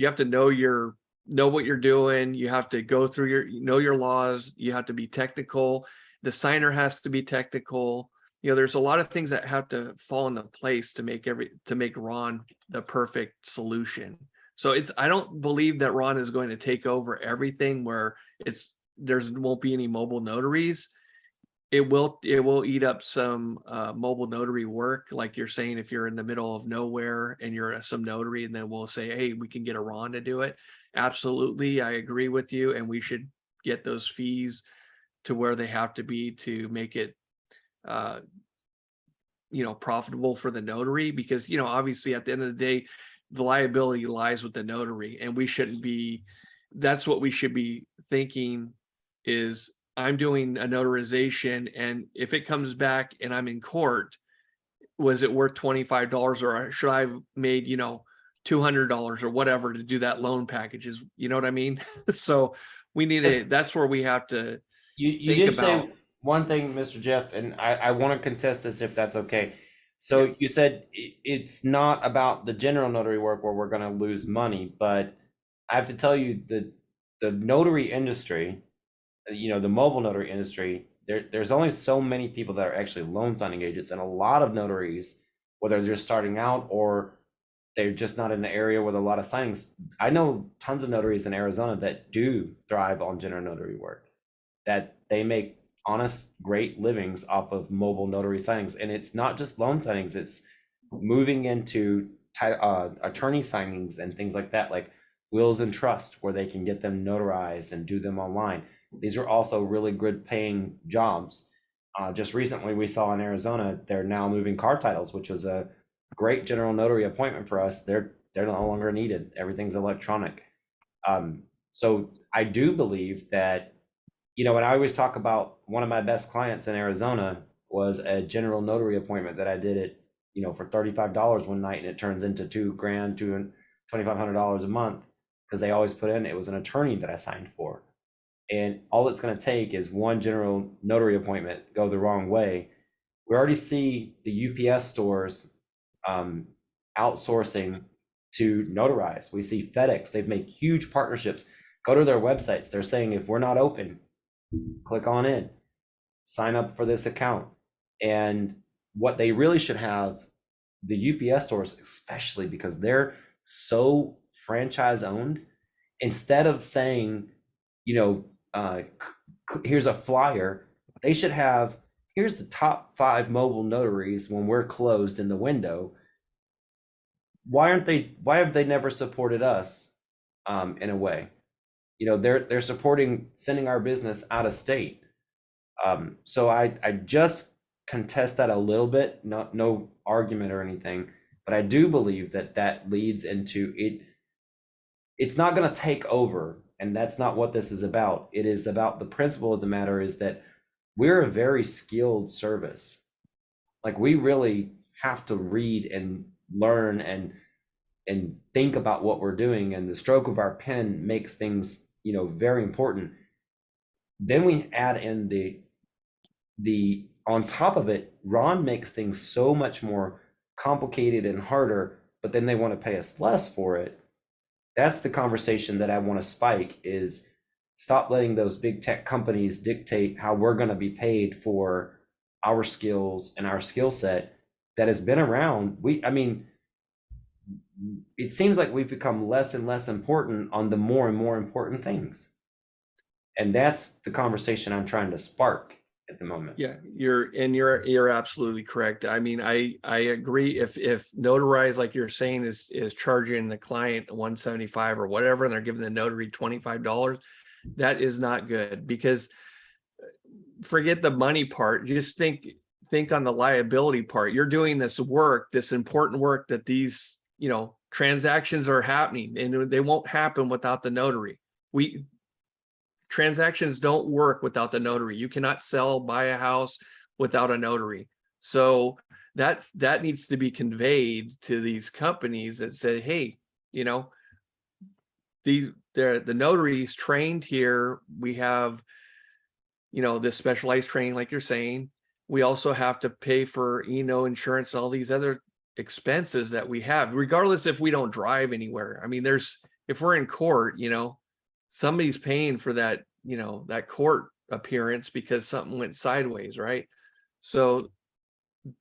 know what you're doing. You have to go through your laws. You have to be technical. The signer has to be technical. You know, there's a lot of things that have to fall into place to make Ron the perfect solution. So I don't believe that Ron is going to take over everything where there won't be any mobile notaries. It will eat up some mobile notary work, like you're saying. If you're in the middle of nowhere and you're some notary, and then we'll say, hey, we can get a RON to do it. Absolutely, I agree with you, and we should get those fees to where they have to be to make it you know, profitable for the notary, because, you know, obviously at the end of the day, the liability lies with the notary, and that's what we should be thinking is, I'm doing a notarization, and if it comes back and I'm in court, was it worth $25, or should I have made, you know, $200 or whatever to do that loan packages? You know what I mean? So that's where we have to You think did about. say one thing, Mr. Jeff, and I want to contest this if that's okay. So Yeah. you said it's not about the general notary work where we're going to lose money, but I have to tell you the notary industry, you know, the mobile notary industry, there's only so many people that are actually loan signing agents, and a lot of notaries, whether they're just starting out or they're just not in the area with a lot of signings. I know tons of notaries in Arizona that do thrive on general notary work, that they make honest, great livings off of mobile notary signings. And it's not just loan signings, it's moving into attorney signings and things like that, like wills and trust, where they can get them notarized and do them online. These are also really good paying jobs. Just recently we saw in Arizona, they're now moving car titles, which was a great general notary appointment for us. They're no longer needed. Everything's electronic. So I do believe that, you know, when I always talk about one of my best clients in Arizona was a general notary appointment that I did it, you know, for $35 one night, and it turns into $2,000 to $2,500 a month, because they always put in, it was an attorney that I signed for. And all it's going to take is one general notary appointment go the wrong way. We already see the UPS stores outsourcing to notarize. We see FedEx, they've made huge partnerships. Go to their websites. They're saying, if we're not open, click on in, sign up for this account. And what they really should have, the UPS stores, especially because they're so franchise owned, instead of saying, you know, here's a flyer, they should have, here's the top 5 mobile notaries when we're closed in the window. why have they never supported us in a way? You know, they're supporting sending our business out of state. So I just contest that a little bit, no argument or anything, but I do believe that that leads into it. It's not going to take over, and that's not what this is about. It is about the principle of the matter is that we're a very skilled service. Like, we really have to read and learn and think about what we're doing, and the stroke of our pen makes things, you know, very important. Then we add in the on top of it, Ron makes things so much more complicated and harder, but then they want to pay us less for it. That's the conversation that I want to spike, is stop letting those big tech companies dictate how we're going to be paid for our skills and our skill set that has been around. I mean, it seems like we've become less and less important on the more and more important things. And that's the conversation I'm trying to spark at the moment. Yeah, you're absolutely correct. I mean, I agree. If Notarize, like you're saying, is charging the client 175 or whatever, and they're giving the notary $25, that is not good, because forget the money part. Just think on the liability part. You're doing this work, this important work, that these, you know, transactions are happening, and they won't happen without the notary. Transactions don't work without the notary. You cannot buy a house without a notary. So that needs to be conveyed to these companies that say, hey, you know, the notaries trained here. We have, you know, this specialized training, like you're saying. We also have to pay for insurance and all these other expenses that we have, regardless if we don't drive anywhere. I mean, if we're in court, you know, somebody's paying for that, you know, that court appearance because something went sideways, right? So,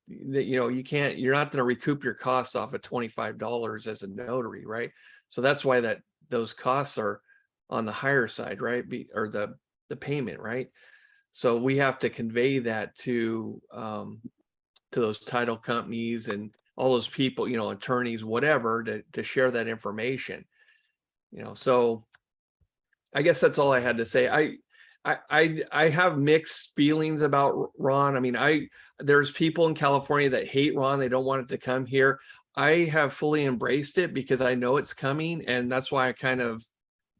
you know, you're not going to recoup your costs off of $25 as a notary, right? So that's why those costs are on the higher side, right? Or the payment, right? So we have to convey that to those title companies and all those people, you know, attorneys, whatever, to share that information, you know. So I guess that's all I had to say. I have mixed feelings about Ron. I mean, there's people in California that hate Ron. They don't want it to come here. I have fully embraced it because I know it's coming, and that's why I kind of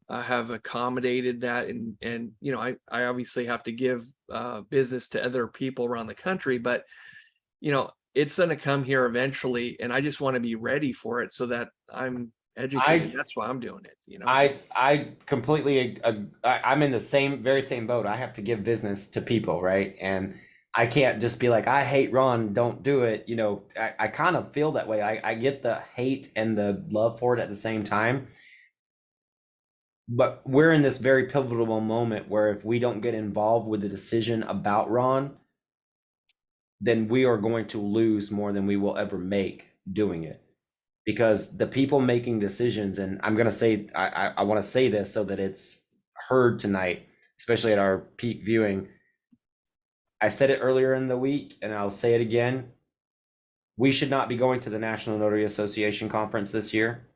have accommodated that. And you know, I obviously have to give business to other people around the country, but you know, it's going to come here eventually, and I just want to be ready for it so that I'm educated. That's why I'm doing it, you know. I completely I'm in the very same boat. I have to give business to people, right? And I can't just be like, I hate Ron, don't do it. You know, I kind of feel that way. I get the hate and the love for it at the same time. But we're in this very pivotal moment where if we don't get involved with the decision about Ron, then we are going to lose more than we will ever make doing it. Because the people making decisions, and I'm going to say, I want to say this so that it's heard tonight, especially at our peak viewing. I said it earlier in the week, and I'll say it again. We should not be going to the National Notary Association conference this year.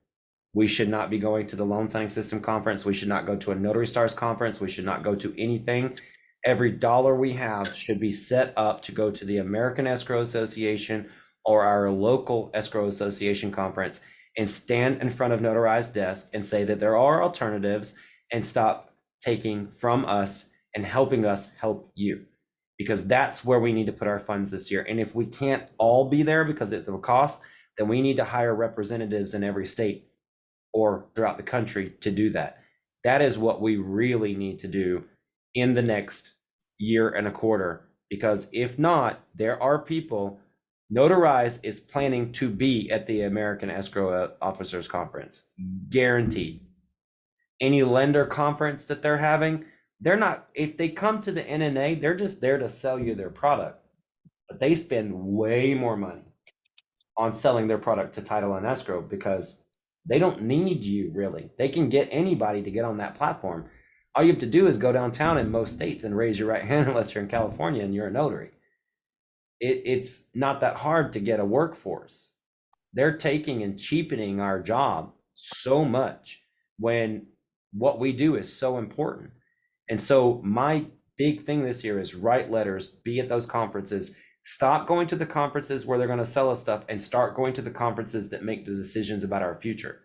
We should not be going to the Loan Signing System conference. We should not go to a Notary Stars conference. We should not go to anything. Every dollar we have should be set up to go to the American Escrow Association or our local escrow association conference and stand in front of Notarized desk and say that there are alternatives, and stop taking from us and helping us help you, because that's where we need to put our funds this year. And if we can't all be there because it's a cost, then we need to hire representatives in every state or throughout the country to do that. That is what we really need to do in the next year and a quarter, because if not, there are people. Notarize is planning to be at the American Escrow Officers Conference, guaranteed. Any lender conference that they're having, they're not, if they come to the NNA, they're just there to sell you their product, but they spend way more money on selling their product to title and escrow because they don't need you really. They can get anybody to get on that platform. All you have to do is go downtown in most states and raise your right hand, unless you're in California and you're a notary. It's not that hard to get a workforce. they're taking and cheapening our job so much when what we do is so important. And so my big thing this year is write letters, be at those conferences, stop going to the conferences where they're going to sell us stuff and start going to the conferences that make the decisions about our future.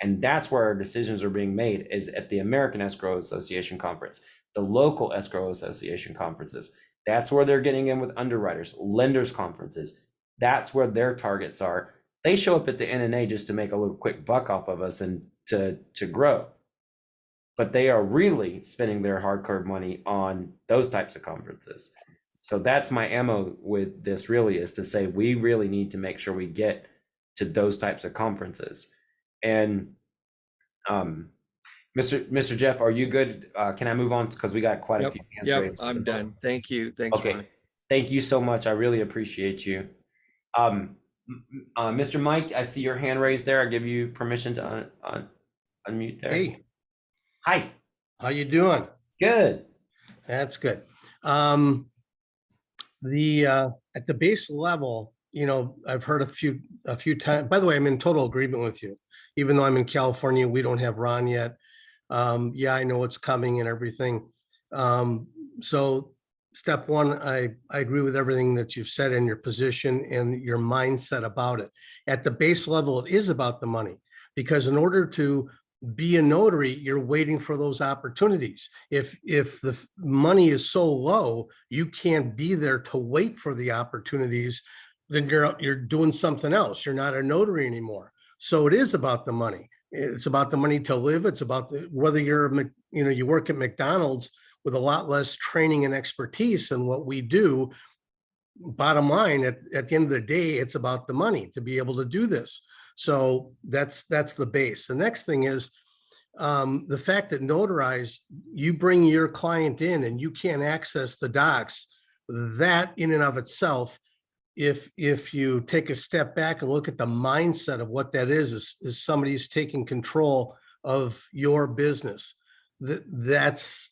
And that's where our decisions are being made, is at the American Escrow Association conference, the local escrow association conferences. That's where they're getting in with underwriters, lenders conferences. That's where their targets are. They show up at the NNA just to make a little quick buck off of us and to grow. But they are really spending their hardcore money on those types of conferences. So that's my ammo with this, really, is to say we really need to make sure we get to those types of conferences. And Mr. Jeff, are you good? Can I move on? Because we got quite a few hands Yep, raised. I'm done. Thank you. Thanks, Okay. Ronnie. Thank you so much. I really appreciate you. Mr. Mike, I see your hand raised there. I give you permission to unmute there. Hey, Hi. how you doing? Good. That's good. At the base level, you know, I've heard a few times. By the way, I'm in total agreement with you. Even though I'm in California, we don't have Ron yet. Yeah, I know it's coming and everything. So step one, I agree with everything that you've said in your position and your mindset about it. At the base level, it is about the money, because in order to be a notary, you're waiting for those opportunities. If the money is so low, you can't be there to wait for the opportunities, then you're doing something else. You're not a notary anymore. So it is about the money. It's about the money to live. It's about whether you work at McDonald's with a lot less training and expertise than what we do. Bottom line, at the end of the day, it's about the money to be able to do this. So that's the base. The next thing is the fact that Notarize, you bring your client in and you can't access the docs. That in and of itself, if you take a step back and look at the mindset of what that is somebody's taking control of your business. That's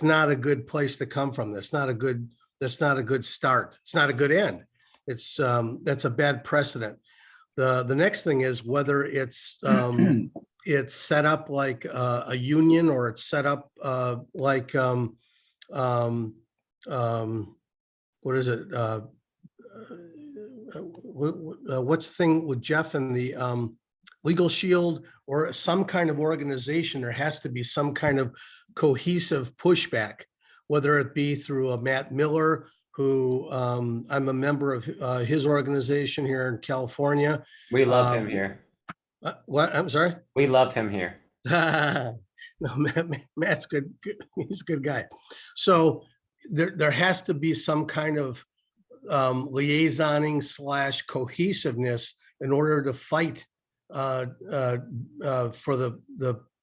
not a good place to come from. That's not a good start. It's not a good end. That's a bad precedent. The next thing is whether it's set up like a union, or it's set up like what is it? What's the thing with Jeff and the Legal Shield, or some kind of organization? There has to be some kind of cohesive pushback, whether it be through a Matt Miller, who I'm a member of his organization here in California. We love him here. What? I'm sorry? We love him here. No, Matt's good. He's a good guy. So there has to be some kind of liaisoning / cohesiveness in order to fight for the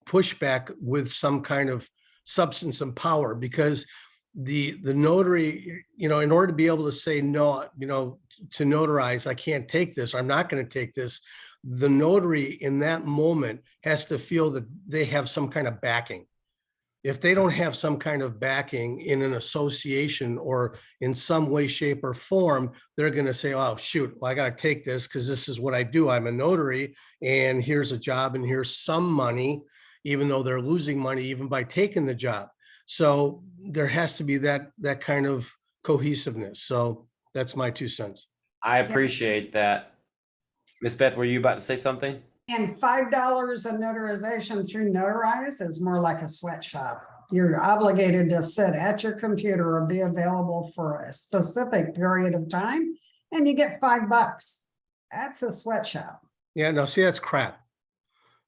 pushback with some kind of substance and power, because the notary, in order to be able to say no, to Notarize, I can't take this, or I'm not going to take this, the notary in that moment has to feel that they have some kind of backing. If they don't have some kind of backing in an association or in some way, shape, or form, they're going to say, oh, shoot, well, I got to take this because this is what I do. I'm a notary, and here's a job, and here's some money, even though they're losing money even by taking the job. So there has to be that kind of cohesiveness. So that's my 2 cents. I appreciate that. Miss Beth, were you about to say something? And $5 a notarization through Notarize is more like a sweatshop. You're obligated to sit at your computer or be available for a specific period of time, and you get $5. That's a sweatshop. Yeah, no, see, that's crap.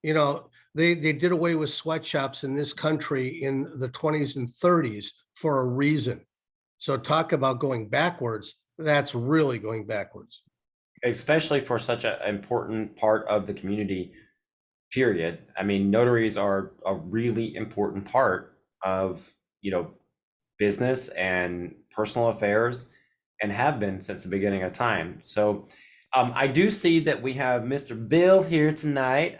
They did away with sweatshops in this country in the 20s and 30s for a reason. So talk about going backwards. That's really going backwards. Especially for such an important part of the community, period. I mean, notaries are a really important part of, business and personal affairs, and have been since the beginning of time. So I do see that we have Mr. Bill here tonight,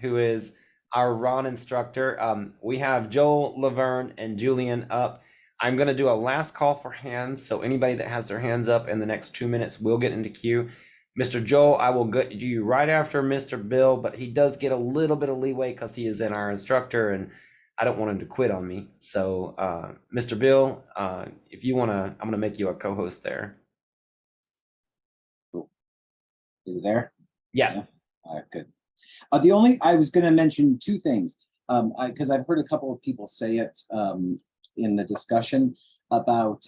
who is our RON instructor. We have Joel, Laverne, and Julian up. I'm going to do a last call for hands. So anybody that has their hands up in the next 2 minutes will get into queue. Mr. Joel, I will get you right after Mr. Bill, but he does get a little bit of leeway because he is in our instructor, and I don't want him to quit on me. So, Mr. Bill, if you want to, I'm going to make you a co-host there. Is it there? Yeah. All right, good. I was going to mention two things, because I've heard a couple of people say it in the discussion about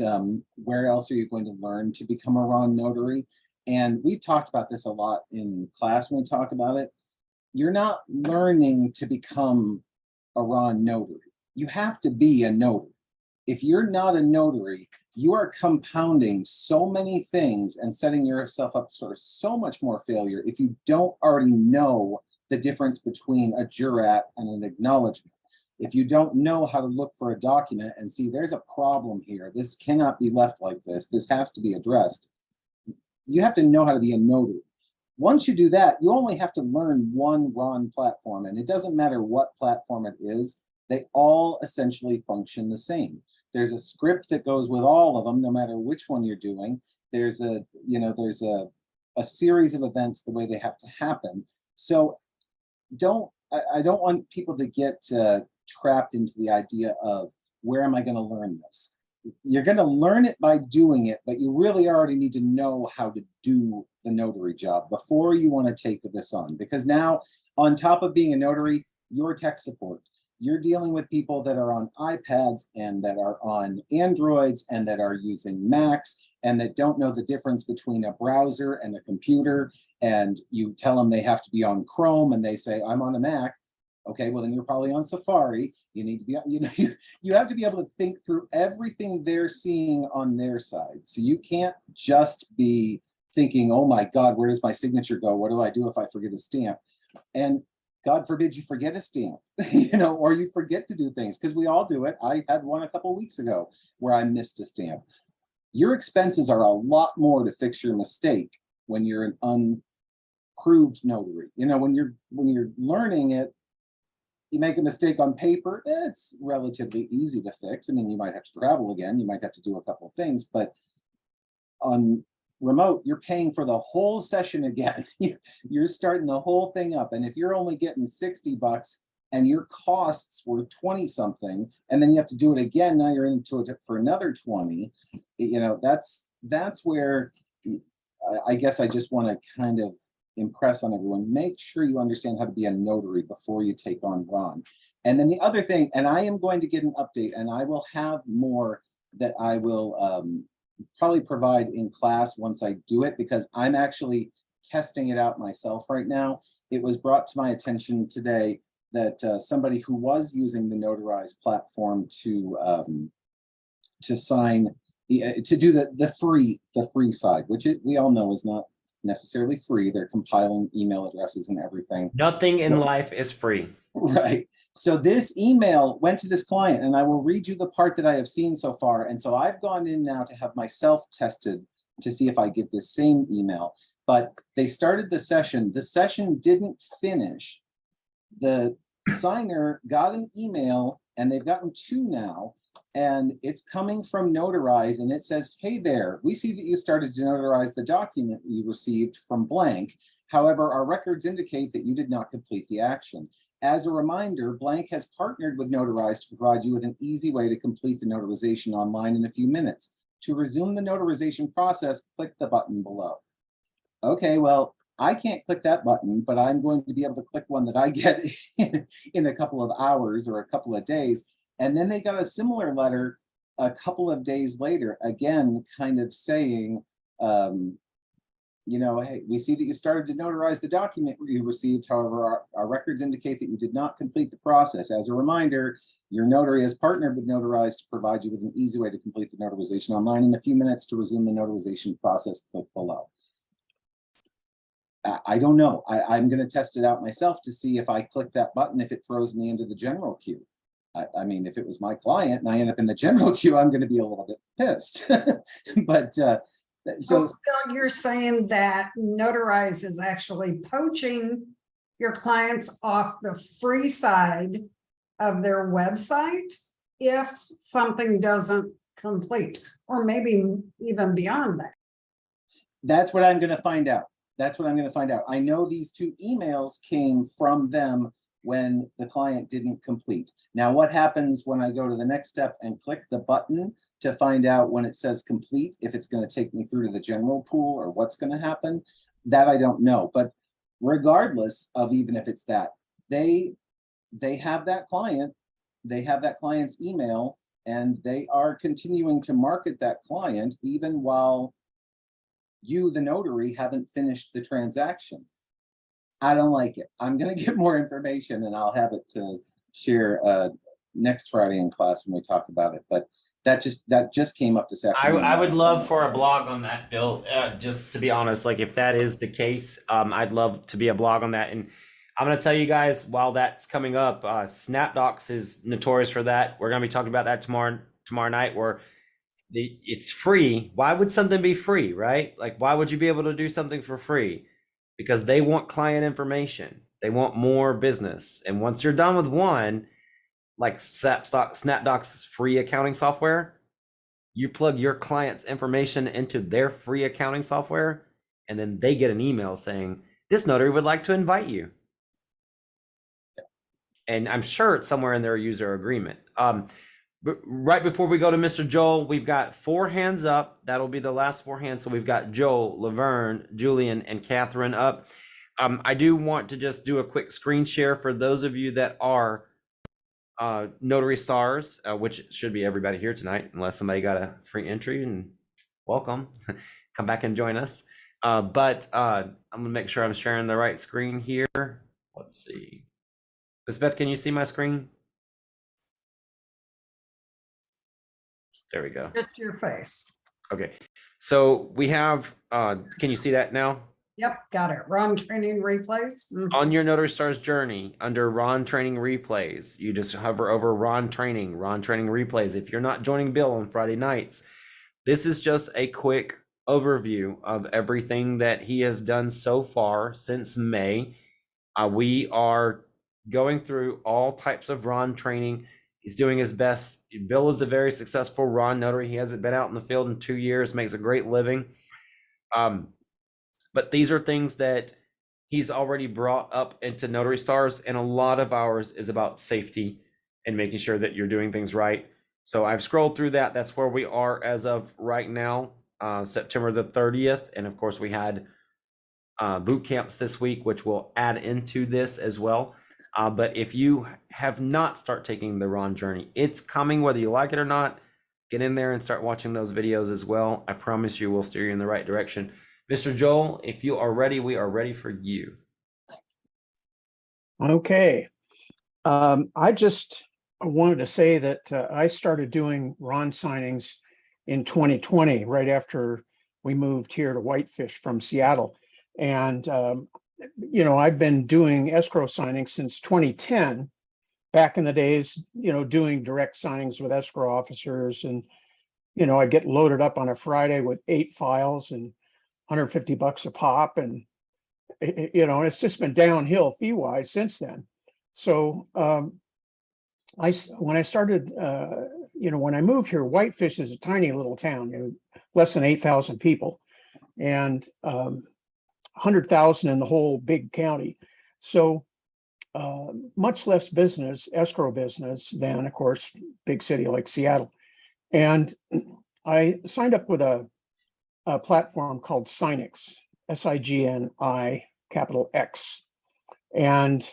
where else are you going to learn to become a RON notary? And we've talked about this a lot in class when we talk about it. You're not learning to become a RON notary. You have to be a notary. If you're not a notary, you are compounding so many things and setting yourself up for so much more failure if you don't already know the difference between a jurat and an acknowledgement. If you don't know how to look for a document and see there's a problem here, this cannot be left like this, this has to be addressed, you have to know how to be a notary. Once you do that, you only have to learn one RON platform, and it doesn't matter what platform it is, they all essentially function the same. There's a script that goes with all of them, no matter which one you're doing. There's a series of events the way they have to happen. So I don't want people to get trapped into the idea of where am I going to learn this? You're going to learn it by doing it, but you really already need to know how to do the notary job before you want to take this on. Because now, on top of being a notary, you're tech support. You're dealing with people that are on iPads and that are on Androids and that are using Macs and that don't know the difference between a browser and a computer. And you tell them they have to be on Chrome and they say, I'm on a Mac. Okay, well then you're probably on Safari. You need to be, you have to be able to think through everything they're seeing on their side. So you can't just be thinking, oh my God, where does my signature go? What do I do if I forget a stamp? And God forbid you forget a stamp, or you forget to do things, because we all do it. I had one a couple of weeks ago where I missed a stamp. Your expenses are a lot more to fix your mistake when you're an unproved notary. When you're learning it, you make a mistake on paper, it's relatively easy to fix. I mean, you might have to travel again, you might have to do a couple of things, but on remote, you're paying for the whole session again. You're starting the whole thing up. And if you're only getting $60 and your costs were 20 something, and then you have to do it again, now you're into it for another 20, that's where I guess I just want to kind of impress on everyone, make sure you understand how to be a notary before you take on RON. And then the other thing, and I am going to get an update, and I will have more that I will probably provide in class once I do it, because I'm actually testing it out myself right now. It was brought to my attention today that somebody who was using the Notarized platform to sign, to do the free side, which we all know is not necessarily free. They're compiling email addresses and everything. Nothing in life is free. Right. So this email went to this client, and I will read you the part that I have seen so far. And so I've gone in now to have myself tested to see if I get this same email. But they started the session. The session didn't finish. The signer got an email, and they've gotten two now. And it's coming from Notarize, and it says, hey there, we see that you started to notarize the document you received from blank. However, our records indicate that you did not complete the action. As a reminder, blank has partnered with Notarize to provide you with an easy way to complete the notarization online in a few minutes. To resume the notarization process, click the button below. Okay, well, I can't click that button, but I'm going to be able to click one that I get in a couple of hours or a couple of days. And then they got a similar letter a couple of days later, again, kind of saying, hey, we see that you started to notarize the document you received. However, our records indicate that you did not complete the process. As a reminder, your notary has partnered with Notarize to provide you with an easy way to complete the notarization online in a few minutes. To resume the notarization process, click below. I don't know. I'm going to test it out myself to see if I click that button, if it throws me into the general queue. I mean, if it was my client and I end up in the general queue, I'm going to be a little bit pissed. But so Phil, you're saying that Notarize is actually poaching your clients off the free side of their website if something doesn't complete, or maybe even beyond that. That's what I'm going to find out. That's what I'm gonna find out. I know these 2 emails came from them when the client didn't complete. Now, what happens when I go to the next step and click the button to find out when it says complete, if it's gonna take me through to the general pool or what's gonna happen, that I don't know. But regardless of even if it's that, they have that client, they have that client's email, and they are continuing to market that client even while you, the notary, haven't finished the transaction. I don't like it. I'm gonna get more information and I'll have it to share next Friday in class when we talk about it. But that just came up this afternoon. I would love for a blog on that, Bill. Just to be honest, like if that is the case, I'd love to be a blog on that. And I'm going to tell you guys, while that's coming up, SnapDocs is notorious for that. We're going to be talking about that tomorrow night, where it's free. Why would something be free, right? Like, why would you be able to do something for free? Because they want client information. They want more business. And once you're done with one, like SnapDocs is free accounting software. You plug your client's information into their free accounting software, and then they get an email saying, this notary would like to invite you. And I'm sure it's somewhere in their user agreement. But right before we go to Mr. Joel, we've got 4 hands up. That'll be the last 4 hands. So we've got Joel, Laverne, Julian, and Catherine up. I do want to just do a quick screen share for those of you that are Notary Stars, which should be everybody here tonight, unless somebody got a free entry, and welcome. Come back and join us. But I'm gonna make sure I'm sharing the right screen here. Let's see. Ms. Beth, can you see my screen? There we go. Just your face. Okay. So we have, can you see that now? Yep, got it. Ron training replays. Mhm. On your Notary Stars journey, under Ron Training Replays, you just hover over Ron Training Replays. If you're not joining Bill on Friday nights, this is just a quick overview of everything that he has done so far since May. We are going through all types of Ron training. He's doing his best. Bill is a very successful Ron notary. He hasn't been out in the field in 2 years, makes a great living. But these are things that he's already brought up into Notary Stars, and a lot of ours is about safety and making sure that you're doing things right. So I've scrolled through that. That's where we are as of right now, September the 30th. And of course, we had boot camps this week, which will add into this as well. But if you have not started taking the Ron journey, it's coming whether you like it or not. Get in there and start watching those videos as well. I promise you we'll steer you in the right direction. Mr. Joel, if you are ready, we are ready for you. Okay. I just wanted to say that I started doing Ron signings in 2020, right after we moved here to Whitefish from Seattle. And you know, I've been doing escrow signings since 2010, back in the days, you know, doing direct signings with escrow officers. And, you know, I'd get loaded up on a Friday with 8 files and $150 a pop. And, you know, it's just been downhill fee wise since then. So when I started, you know, when I moved here, Whitefish is a tiny little town, you know, less than 8,000 people. And 100,000 in the whole big county. So much less business, escrow business, than, of course, big city like Seattle. And I signed up with a platform called Signix, SIGNI, capital X. And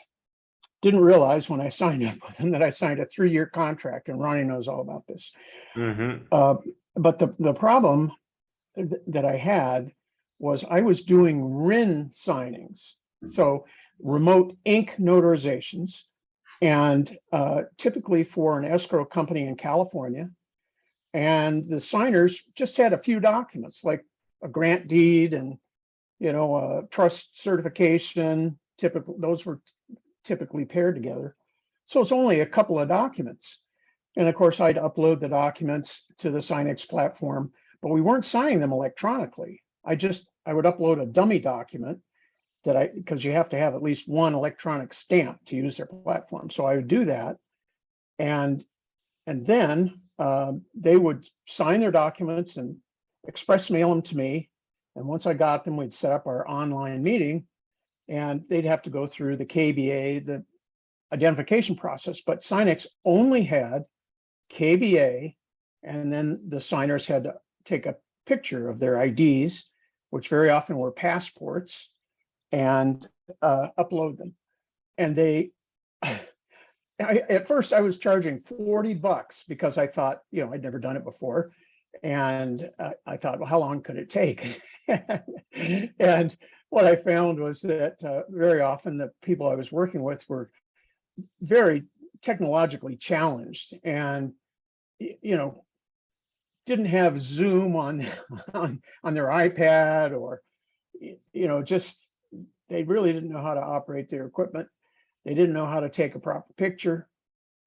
didn't realize when I signed up with them that I signed a 3-year contract, and Ronnie knows all about this. But the problem that I had was I was doing RIN signings, so remote ink notarizations, and typically for an escrow company in California. And the signers just had a few documents like a grant deed and, you know, a trust certification. Those were typically paired together. So it's only a couple of documents. And of course, I'd upload the documents to the Signix platform, but we weren't signing them electronically. I would upload a dummy document because you have to have at least one electronic stamp to use their platform. So I would do that. And then they would sign their documents and express mail them to me. And once I got them, we'd set up our online meeting, and they'd have to go through the KBA, the identification process, but Sinex only had KBA, and then the signers had to take a picture of their IDs, which very often were passports, and upload them. And at first I was charging $40 because I thought, I'd never done it before. And I thought, well, how long could it take? And what I found was that very often the people I was working with were very technologically challenged, and didn't have Zoom on their iPad, or just they really didn't know how to operate their equipment. They didn't know how to take a proper picture,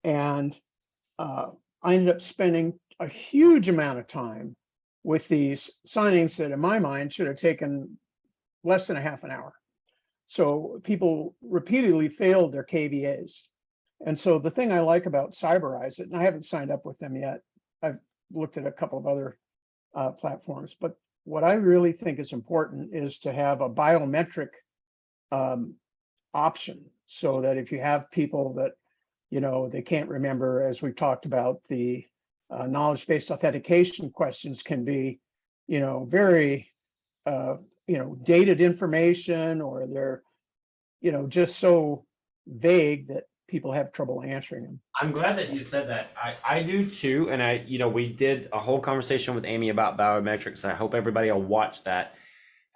and I ended up spending a huge amount of time with these signings that, in my mind, should have taken less than a half an hour. So people repeatedly failed their KVAs. And so the thing I like about Cyberize It, and I haven't signed up with them yet, I've looked at a couple of other platforms, but what I really think is important is to have a biometric option, so that if you have people that, they can't remember, as we've talked about, the knowledge-based authentication questions can be, very, dated information, or they're, just so vague that people have trouble answering them. I'm glad that you said that. I do too. And we did a whole conversation with Amy about biometrics. I hope everybody will watch that.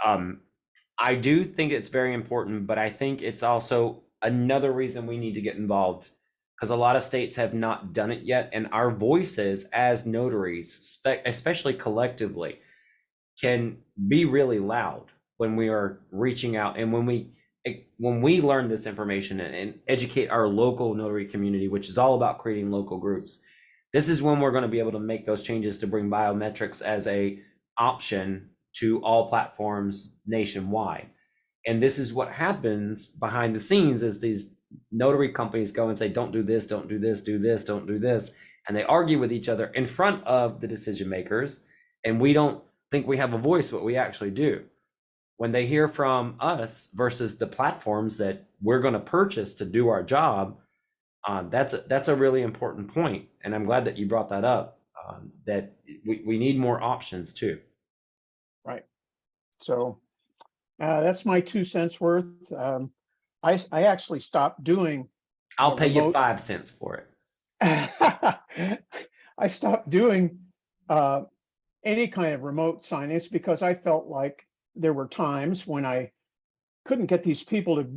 I do think it's very important, but I think it's also another reason we need to get involved, because a lot of states have not done it yet. And our voices as notaries, especially collectively, can be really loud when we are reaching out, and when we learn this information and educate our local notary community, which is all about creating local groups. This is when we're going to be able to make those changes to bring biometrics as a option to all platforms nationwide. And this is what happens behind the scenes, is these notary companies go and say, don't do this, don't do this, do this, don't do this. And they argue with each other in front of the decision makers. And we don't think we have a voice, but we actually do. When they hear from us versus the platforms that we're going to purchase to do our job, that's a really important point. And I'm glad that you brought that up, that we need more options too. Right. So that's my 2 cents worth. I actually stopped doing. I'll pay you 5 cents for it. I stopped doing any kind of remote signings because I felt like there were times when I couldn't get these people to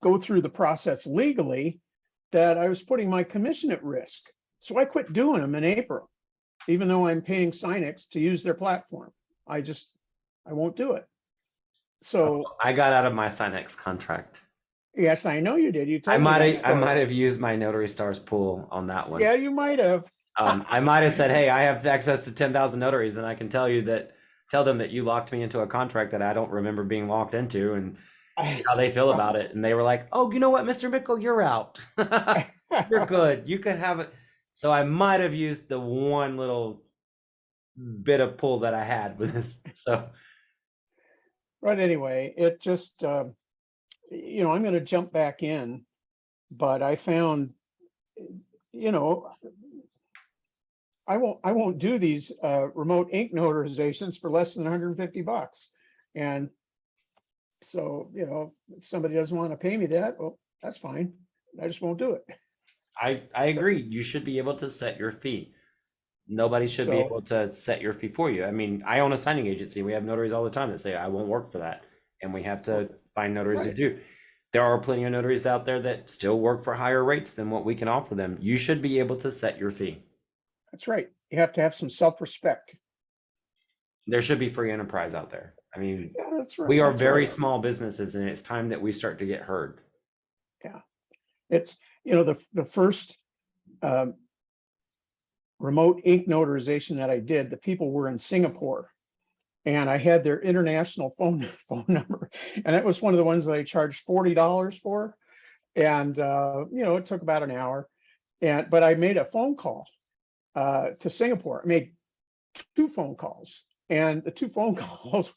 go through the process legally, that I was putting my commission at risk. So I quit doing them in April, even though I'm paying Sinex to use their platform. I won't do it. So I got out of my Sinex contract. Yes, I know you did. You told me I might have used my Notary Stars pool on that one. Yeah, you might have. I might have said, hey, I have access to 10,000 notaries, and I can tell them that you locked me into a contract that I don't remember being locked into, and see how they feel about it. And they were like, oh, you know what, Mr. Mickle, you're out. You're good. You can have it. So I might have used the one little bit of pull that I had with this. So, But anyway, it just, I'm going to jump back in, but I found, I won't do these remote ink notarizations for less than $150. And so, if somebody doesn't want to pay me that, well, that's fine. I just won't do it. I agree. You should be able to set your fee. Nobody should be able to set your fee for you. I mean, I own a signing agency. We have notaries all the time that say, I won't work for that. And we have to find notaries who do. There are plenty of notaries out there that still work for higher rates than what we can offer them. You should be able to set your fee. That's right. You have to have some self-respect. There should be free enterprise out there. I mean, Yeah, that's right. we are That's very right. small businesses, and it's time that we start to get heard. Yeah. It's, the first remote ink notarization that I did, the people were in Singapore, and I had their international phone number. And that was one of the ones that I charged $40 for. And, it took about an hour. But I made a phone call to Singapore. I made 2 phone calls, and the 2 phone calls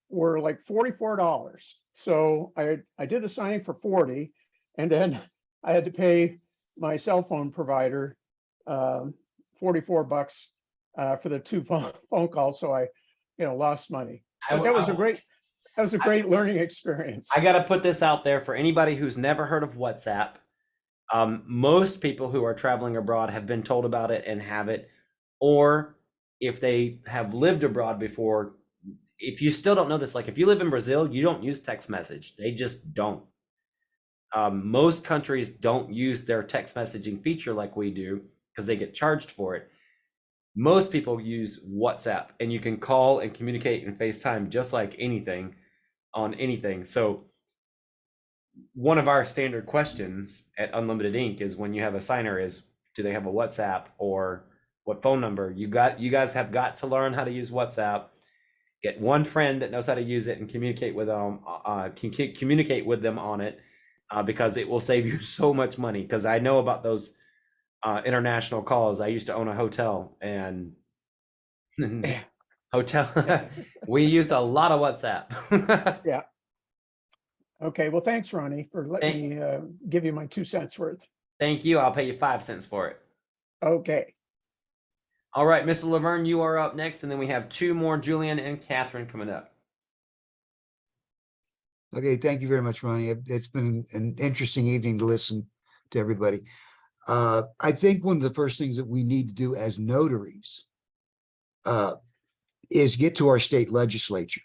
were like $44. So I did the signing for 40, and then I had to pay my cell phone provider $44 for the 2 phone calls. So I, lost money. But that was a great learning experience. I got to put this out there for anybody who's never heard of WhatsApp. Most people who are traveling abroad have been told about it and have it, or if they have lived abroad before, if you still don't know this, like if you live in Brazil, you don't use text message. They just don't. Most countries don't use their text messaging feature like we do because they get charged for it. Most people use WhatsApp, and you can call and communicate and FaceTime just like anything on anything. So one of our standard questions at Unlimited Inc. is when you have a signer is, do they have a WhatsApp or what phone number? You guys have got to learn how to use WhatsApp. Get one friend that knows how to use it and communicate with them. Communicate with them on it because it will save you so much money. Because I know about those international calls. I used to own a hotel, and we used a lot of WhatsApp. Yeah. Okay. Well, thanks, Ronnie, for letting me give you my 2 cents worth. Thank you. I'll pay you 5 cents for it. Okay. All right, Mr. Laverne, you are up next, and then we have 2 more, Julian and Catherine, coming up. Okay, thank you very much, Ronnie. It's been an interesting evening to listen to everybody. I think one of the first things that we need to do as notaries is get to our state legislature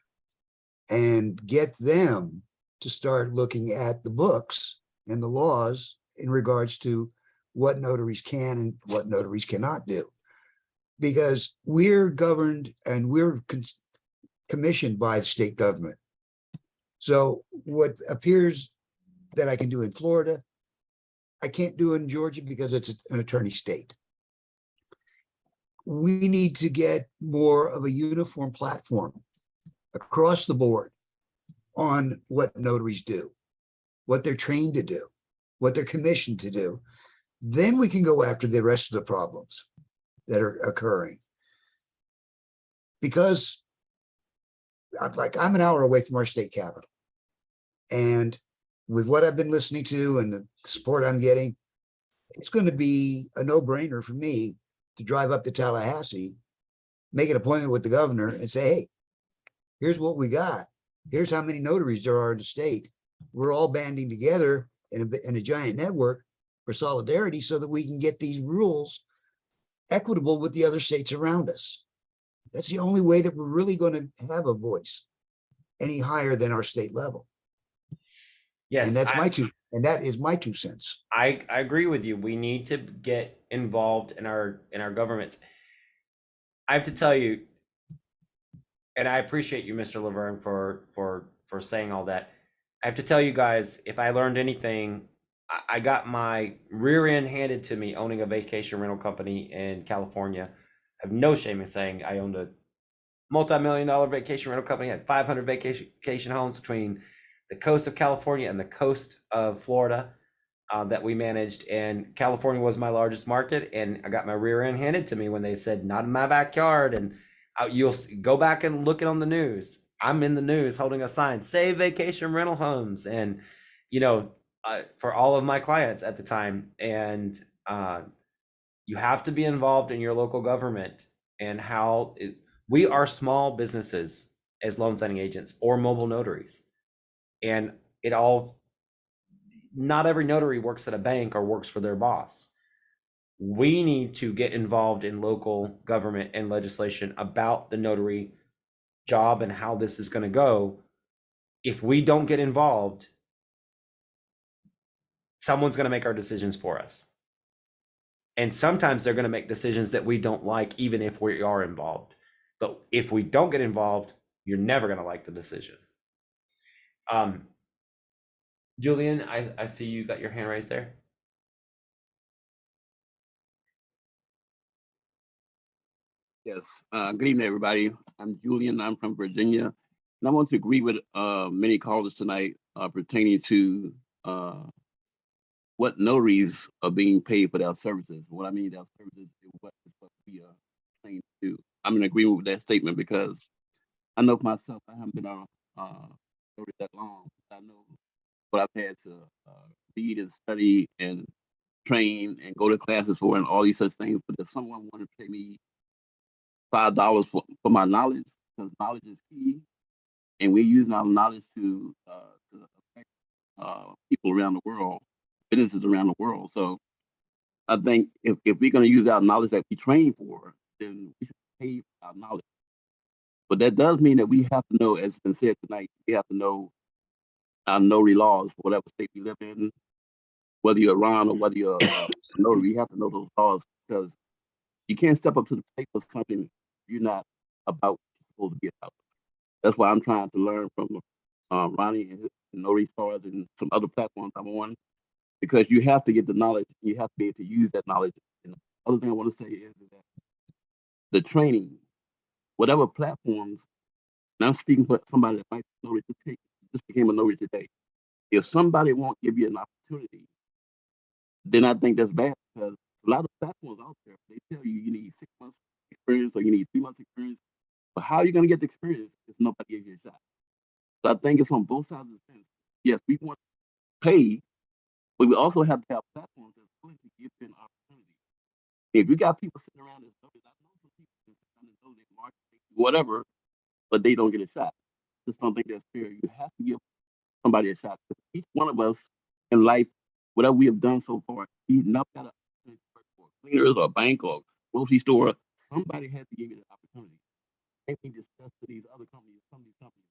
and get them to start looking at the books and the laws in regards to what notaries can and what notaries cannot do. Because we're governed and we're commissioned by the state government. So what appears that I can do in Florida, I can't do in Georgia because it's an attorney state. We need to get more of a uniform platform across the board on what notaries do, what they're trained to do, what they're commissioned to do. Then we can go after the rest of the problems that are occurring. Because I'm an hour away from our state capital. And with what I've been listening to and the support I'm getting, it's going to be a no-brainer for me to drive up to Tallahassee, make an appointment with the governor and say, hey, here's what we got. Here's how many notaries there are in the state. We're all banding together in a giant network for solidarity so that we can get these rules equitable with the other states around us. That's the only way that we're really going to have a voice any higher than our state level. Yes, and that is my 2 cents. I agree with you. We need to get involved in our governments. I have to tell you, and I appreciate you, Mr. Laverne, for saying all that. I have to tell you guys, if I learned anything, I got my rear end handed to me owning a vacation rental company in California. I have no shame in saying I owned a multi-million-dollar vacation rental company, had 500 vacation homes between the coast of California and the coast of Florida that we managed. And California was my largest market. And I got my rear end handed to me when they said, not in my backyard. And you'll go back and look it on the news. I'm in the news holding a sign, save vacation rental homes. And, for all of my clients at the time. And you have to be involved in your local government and we are small businesses as loan signing agents or mobile notaries. And not every notary works at a bank or works for their boss. We need to get involved in local government and legislation about the notary job and how this is going to go. If we don't get involved, someone's going to make our decisions for us. And sometimes they're going to make decisions that we don't like, even if we are involved. But if we don't get involved, you're never going to like the decision. Julian, I see you got your hand raised there. Yes. Good evening, everybody. I'm Julian. I'm from Virginia. And I want to agree with many callers tonight pertaining to what notaries are being paid for their services. What I mean, their services is what we are trained to do. I'm in agreement with that statement because I know for myself, I haven't been on notary that long. I know what I've had to read and study and train and go to classes for and all these such things. But if someone wanted to pay me $5 for my knowledge, because knowledge is key, and we're using our knowledge to affect people around the world, businesses around the world. So I think if we're going to use our knowledge that we train for, then we should pay for our knowledge. But that does mean that we have to know, as has been said tonight, we have to know our notary laws, whatever state we live in, whether you're Ron or whether you're a notary, you have to know those laws because you can't step up to the paper's company if you're not about what you're supposed to be about. That's why I'm trying to learn from Ronnie and his notary stars and some other platforms I'm on, because you have to get the knowledge. You have to be able to use that knowledge. And the other thing I want to say is that the training, whatever platforms, and I'm speaking for somebody that might be notary just became a notary today. If somebody won't give you an opportunity, then I think that's bad because a lot of platforms out there, they tell you you need 6 months experience or you need 3 months experience. But how are you going to get the experience if nobody gives you a shot? So I think it's on both sides of the fence. Yes, we want to pay, but we also have to have platforms that's willing to give you an opportunity. If you got people sitting around this, I know some people that market, whatever, but they don't get a shot. It's something that's fair. You have to give somebody a shot. Each one of us in life, whatever we have done so far, we never got an opportunity to work for cleaners or a bank or grocery store. Somebody has to give you the opportunity. Can't we discuss to these other companies, some of these companies,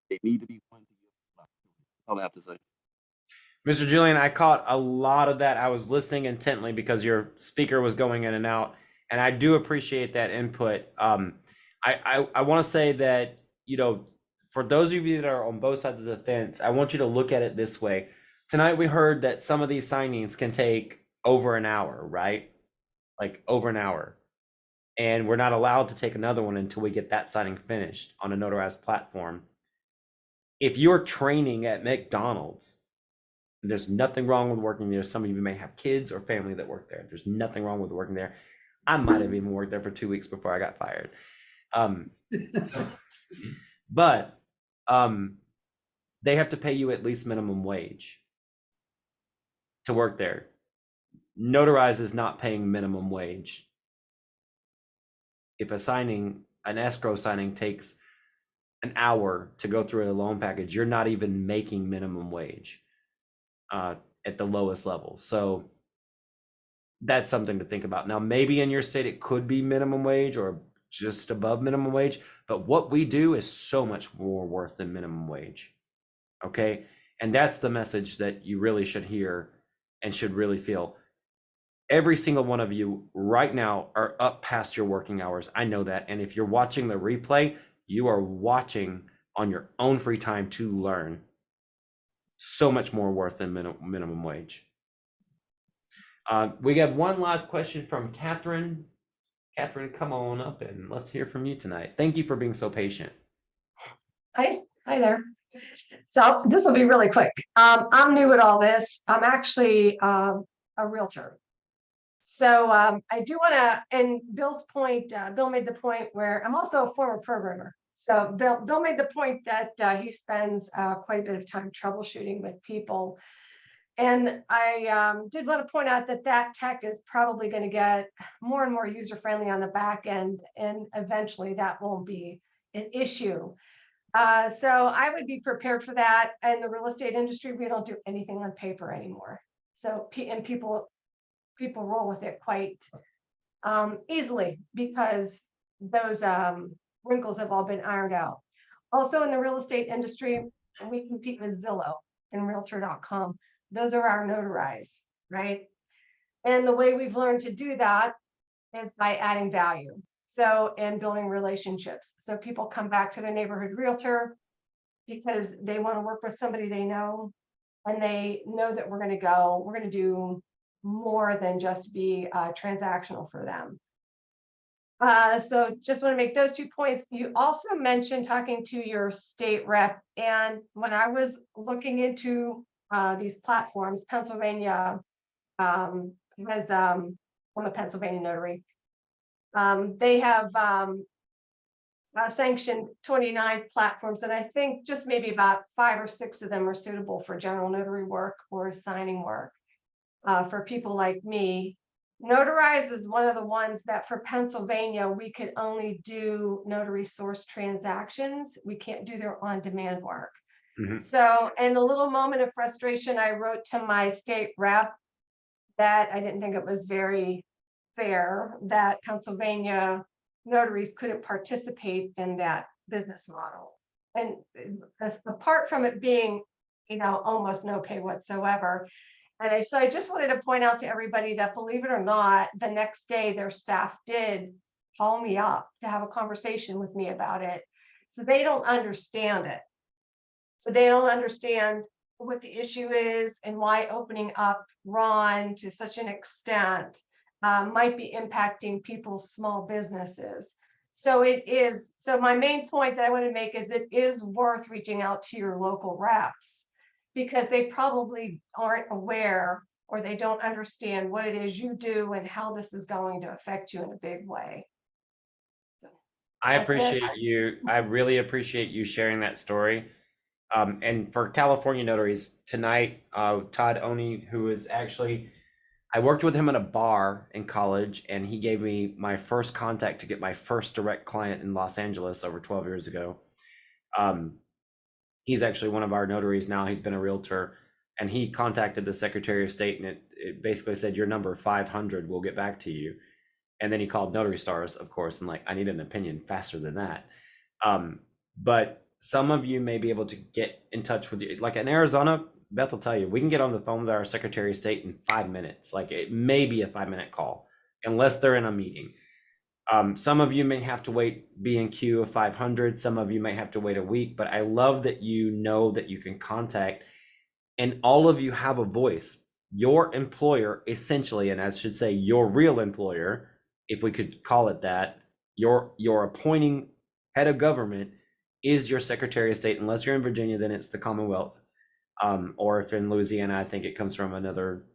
they need to be one to give the opportunity. That's all I have to say. Mr. Julian, I caught a lot of that. I was listening intently because your speaker was going in and out, and I do appreciate that input. I want to say that, you know, for those of you that are on both sides of the fence, I want you to look at it this way. Tonight we heard that some of these signings can take over an hour, right? Like over an hour. And we're not allowed to take another one until we get that signing finished on a notarized platform. If you're training at McDonald's, there's nothing wrong with working there. Some of you may have kids or family that work there. There's nothing wrong with working there. I might have even worked there for 2 weeks before I got fired. But they have to pay you at least minimum wage to work there. Notarize is not paying minimum wage. If an escrow signing takes an hour to go through a loan package, you're not even making minimum wage at the lowest level. So that's something to think about. Now, maybe in your state, it could be minimum wage or just above minimum wage, but what we do is so much more worth than minimum wage. Okay. And that's the message that you really should hear and should really feel. Every single one of you right now are up past your working hours. I know that. And if you're watching the replay, you are watching on your own free time to learn. So much more worth than minimum wage. We got one last question from Catherine. Catherine, come on up and let's hear from you tonight. Thank you for being so patient. Hi there. So this will be really quick. I'm new at all this. I'm actually a realtor. So I do want to, and Bill's point, Bill made the point where I'm also a former programmer. So Bill made the point that he spends quite a bit of time troubleshooting with people. And I did want to point out that tech is probably going to get more and more user-friendly on the back end, and eventually that won't be an issue. So I would be prepared for that. In the real estate industry, we don't do anything on paper anymore. So people roll with it quite easily because those wrinkles have all been ironed out. Also in the real estate industry, we compete with Zillow and Realtor.com. Those are our notarized, right? And the way we've learned to do that is by adding value. So, and building relationships. So people come back to their neighborhood realtor because they want to work with somebody they know, and they know that we're going to do more than just be transactional for them. So just want to make those 2 points. You also mentioned talking to your state rep, and when I was looking into these platforms, Pennsylvania has, I'm a Pennsylvania notary. They have sanctioned 29 platforms, and I think just maybe about 5 or 6 of them are suitable for general notary work or signing work. For people like me, Notarize is one of the ones that for Pennsylvania, we could only do notary source transactions. We can't do their on-demand work. Mhm. So, in a little moment of frustration, I wrote to my state rep that I didn't think it was very fair that Pennsylvania notaries couldn't participate in that business model. And apart from it being, almost no pay whatsoever. And so I just wanted to point out to everybody that, believe it or not, the next day their staff did call me up to have a conversation with me about it. So they don't understand it. So they don't understand what the issue is and why opening up Ron to such an extent might be impacting people's small businesses. So my main point that I want to make is it is worth reaching out to your local reps, because they probably aren't aware or they don't understand what it is you do and how this is going to affect you in a big way. I That's it. appreciate you. I really appreciate you sharing that story. And for California notaries tonight, Todd Oney, who is actually, I worked with him at a bar in college, and he gave me my first contact to get my first direct client in Los Angeles over 12 years ago. He's actually one of our notaries now. He's been a realtor, and he contacted the Secretary of State, and it basically said, your number 500, we'll get back to you. And then he called Notary Stars, of course, and I need an opinion faster than that. But some of you may be able to get in touch with you. Like in Arizona, Beth will tell you, we can get on the phone with our Secretary of State in 5 minutes. Like it may be a 5-minute call, unless they're in a meeting. Some of you may have to wait, be in queue of 500. Some of you may have to wait a week, but I love that you know that you can contact, and all of you have a voice. Your employer, essentially, and I should say your real employer, if we could call it that, your appointing head of government is your Secretary of State. Unless you're in Virginia, then it's the Commonwealth. Or if in Louisiana, I think it comes from another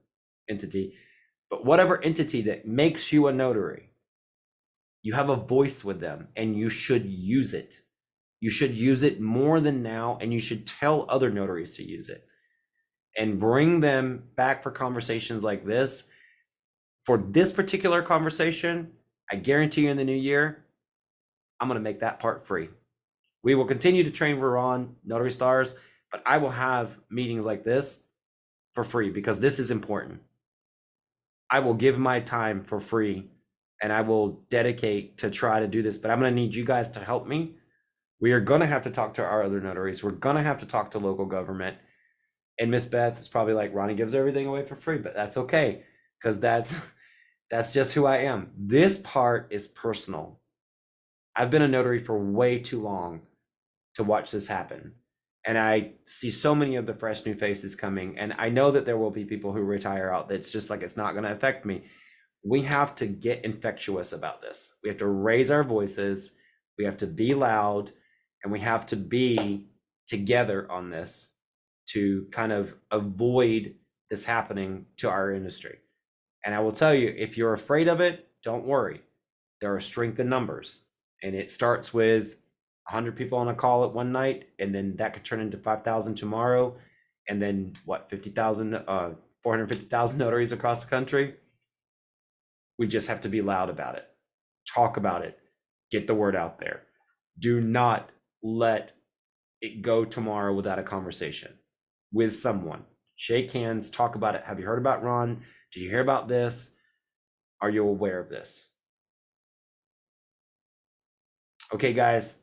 entity. But whatever entity that makes you a notary, you have a voice with them, and you should use it. You should use it more than now, and you should tell other notaries to use it and bring them back for conversations like this. For this particular conversation, I guarantee you in the new year, I'm going to make that part free. We will continue to train Ron Notary Stars, but I will have meetings like this for free because this is important. I will give my time for free, and I will dedicate to try to do this, but I'm going to need you guys to help me. We are going to have to talk to our other notaries. We're going to have to talk to local government. And Miss Beth is probably like, Ronnie gives everything away for free, but that's okay, because that's just who I am. This part is personal. I've been a notary for way too long to watch this happen. And I see so many of the fresh new faces coming. And I know that there will be people who retire out. That's just like, it's not going to affect me. We have to get infectious about this. We have to raise our voices. We have to be loud, and we have to be together on this to kind of avoid this happening to our industry. And I will tell you, if you're afraid of it, don't worry. There are strength in numbers, and it starts with 100 people on a call at one night, and then that could turn into 5,000 tomorrow, and then what, 50,000, 450,000 notaries across the country. We just have to be loud about it, talk about it, get the word out there. Do not let it go tomorrow without a conversation with someone. Shake hands, talk about it. Have you heard about Ron? Did you hear about this? Are you aware of this? Okay, guys,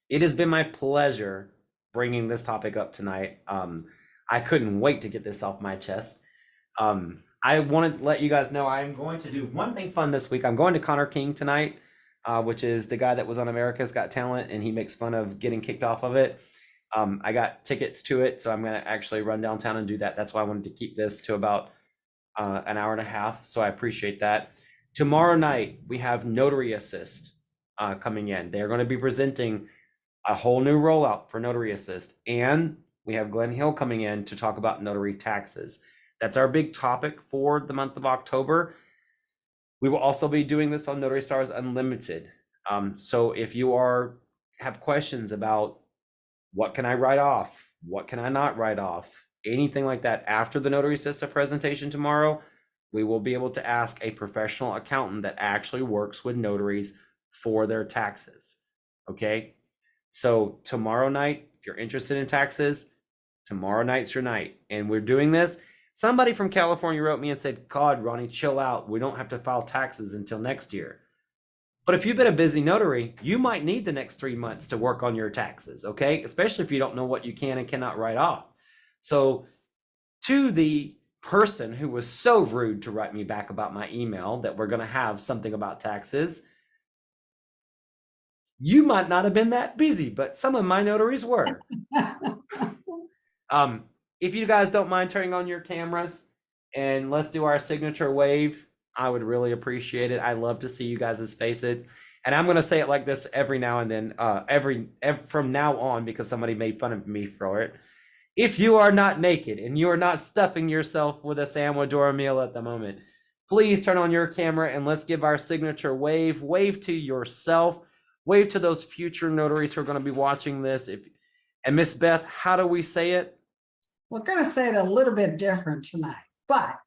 it has been my pleasure bringing this topic up tonight. I couldn't wait to get this off my chest. I wanted to let you guys know I'm going to do one thing fun this week. I'm going to Connor King tonight, which is the guy that was on America's Got Talent, and he makes fun of getting kicked off of it. I got tickets to it, so I'm going to actually run downtown and do that. That's why I wanted to keep this to about an hour and a half, so I appreciate that. Tomorrow night, we have Notary Assist coming in. They're going to be presenting a whole new rollout for Notary Assist, and we have Glenn Hill coming in to talk about notary taxes. That's our big topic for the month of October. We will also be doing this on Notary Stars Unlimited. So if you have questions about what can I write off, what can I not write off, anything like that, after the notary sets a presentation tomorrow, we will be able to ask a professional accountant that actually works with notaries for their taxes. Okay. So tomorrow night, if you're interested in taxes, tomorrow night's your night. And we're doing this. Somebody from California wrote me and said, God, Ronnie, chill out. We don't have to file taxes until next year. But if you've been a busy notary, you might need the next 3 months to work on your taxes, okay? Especially if you don't know what you can and cannot write off. So to the person who was so rude to write me back about my email that we're going to have something about taxes, you might not have been that busy, but some of my notaries were. If you guys don't mind turning on your cameras and let's do our signature wave, I would really appreciate it. I love to see you guys' faces. And I'm going to say it like this every now and then, from now on, because somebody made fun of me for it. If you are not naked and you are not stuffing yourself with a sandwich or a meal at the moment, please turn on your camera and let's give our signature wave. Wave to yourself. Wave to those future notaries who are going to be watching this. And Miss Beth, how do we say it? We're going to say it a little bit different tonight, but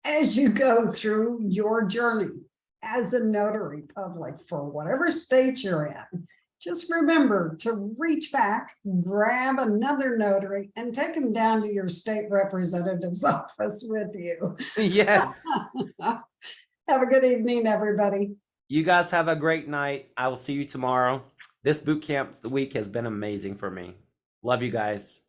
as you go through your journey as a notary public for whatever state you're in, just remember to reach back, grab another notary and take him down to your state representative's office with you. Yes. Have a good evening, everybody. You guys have a great night. I will see you tomorrow. This boot camp week has been amazing for me. Love you guys.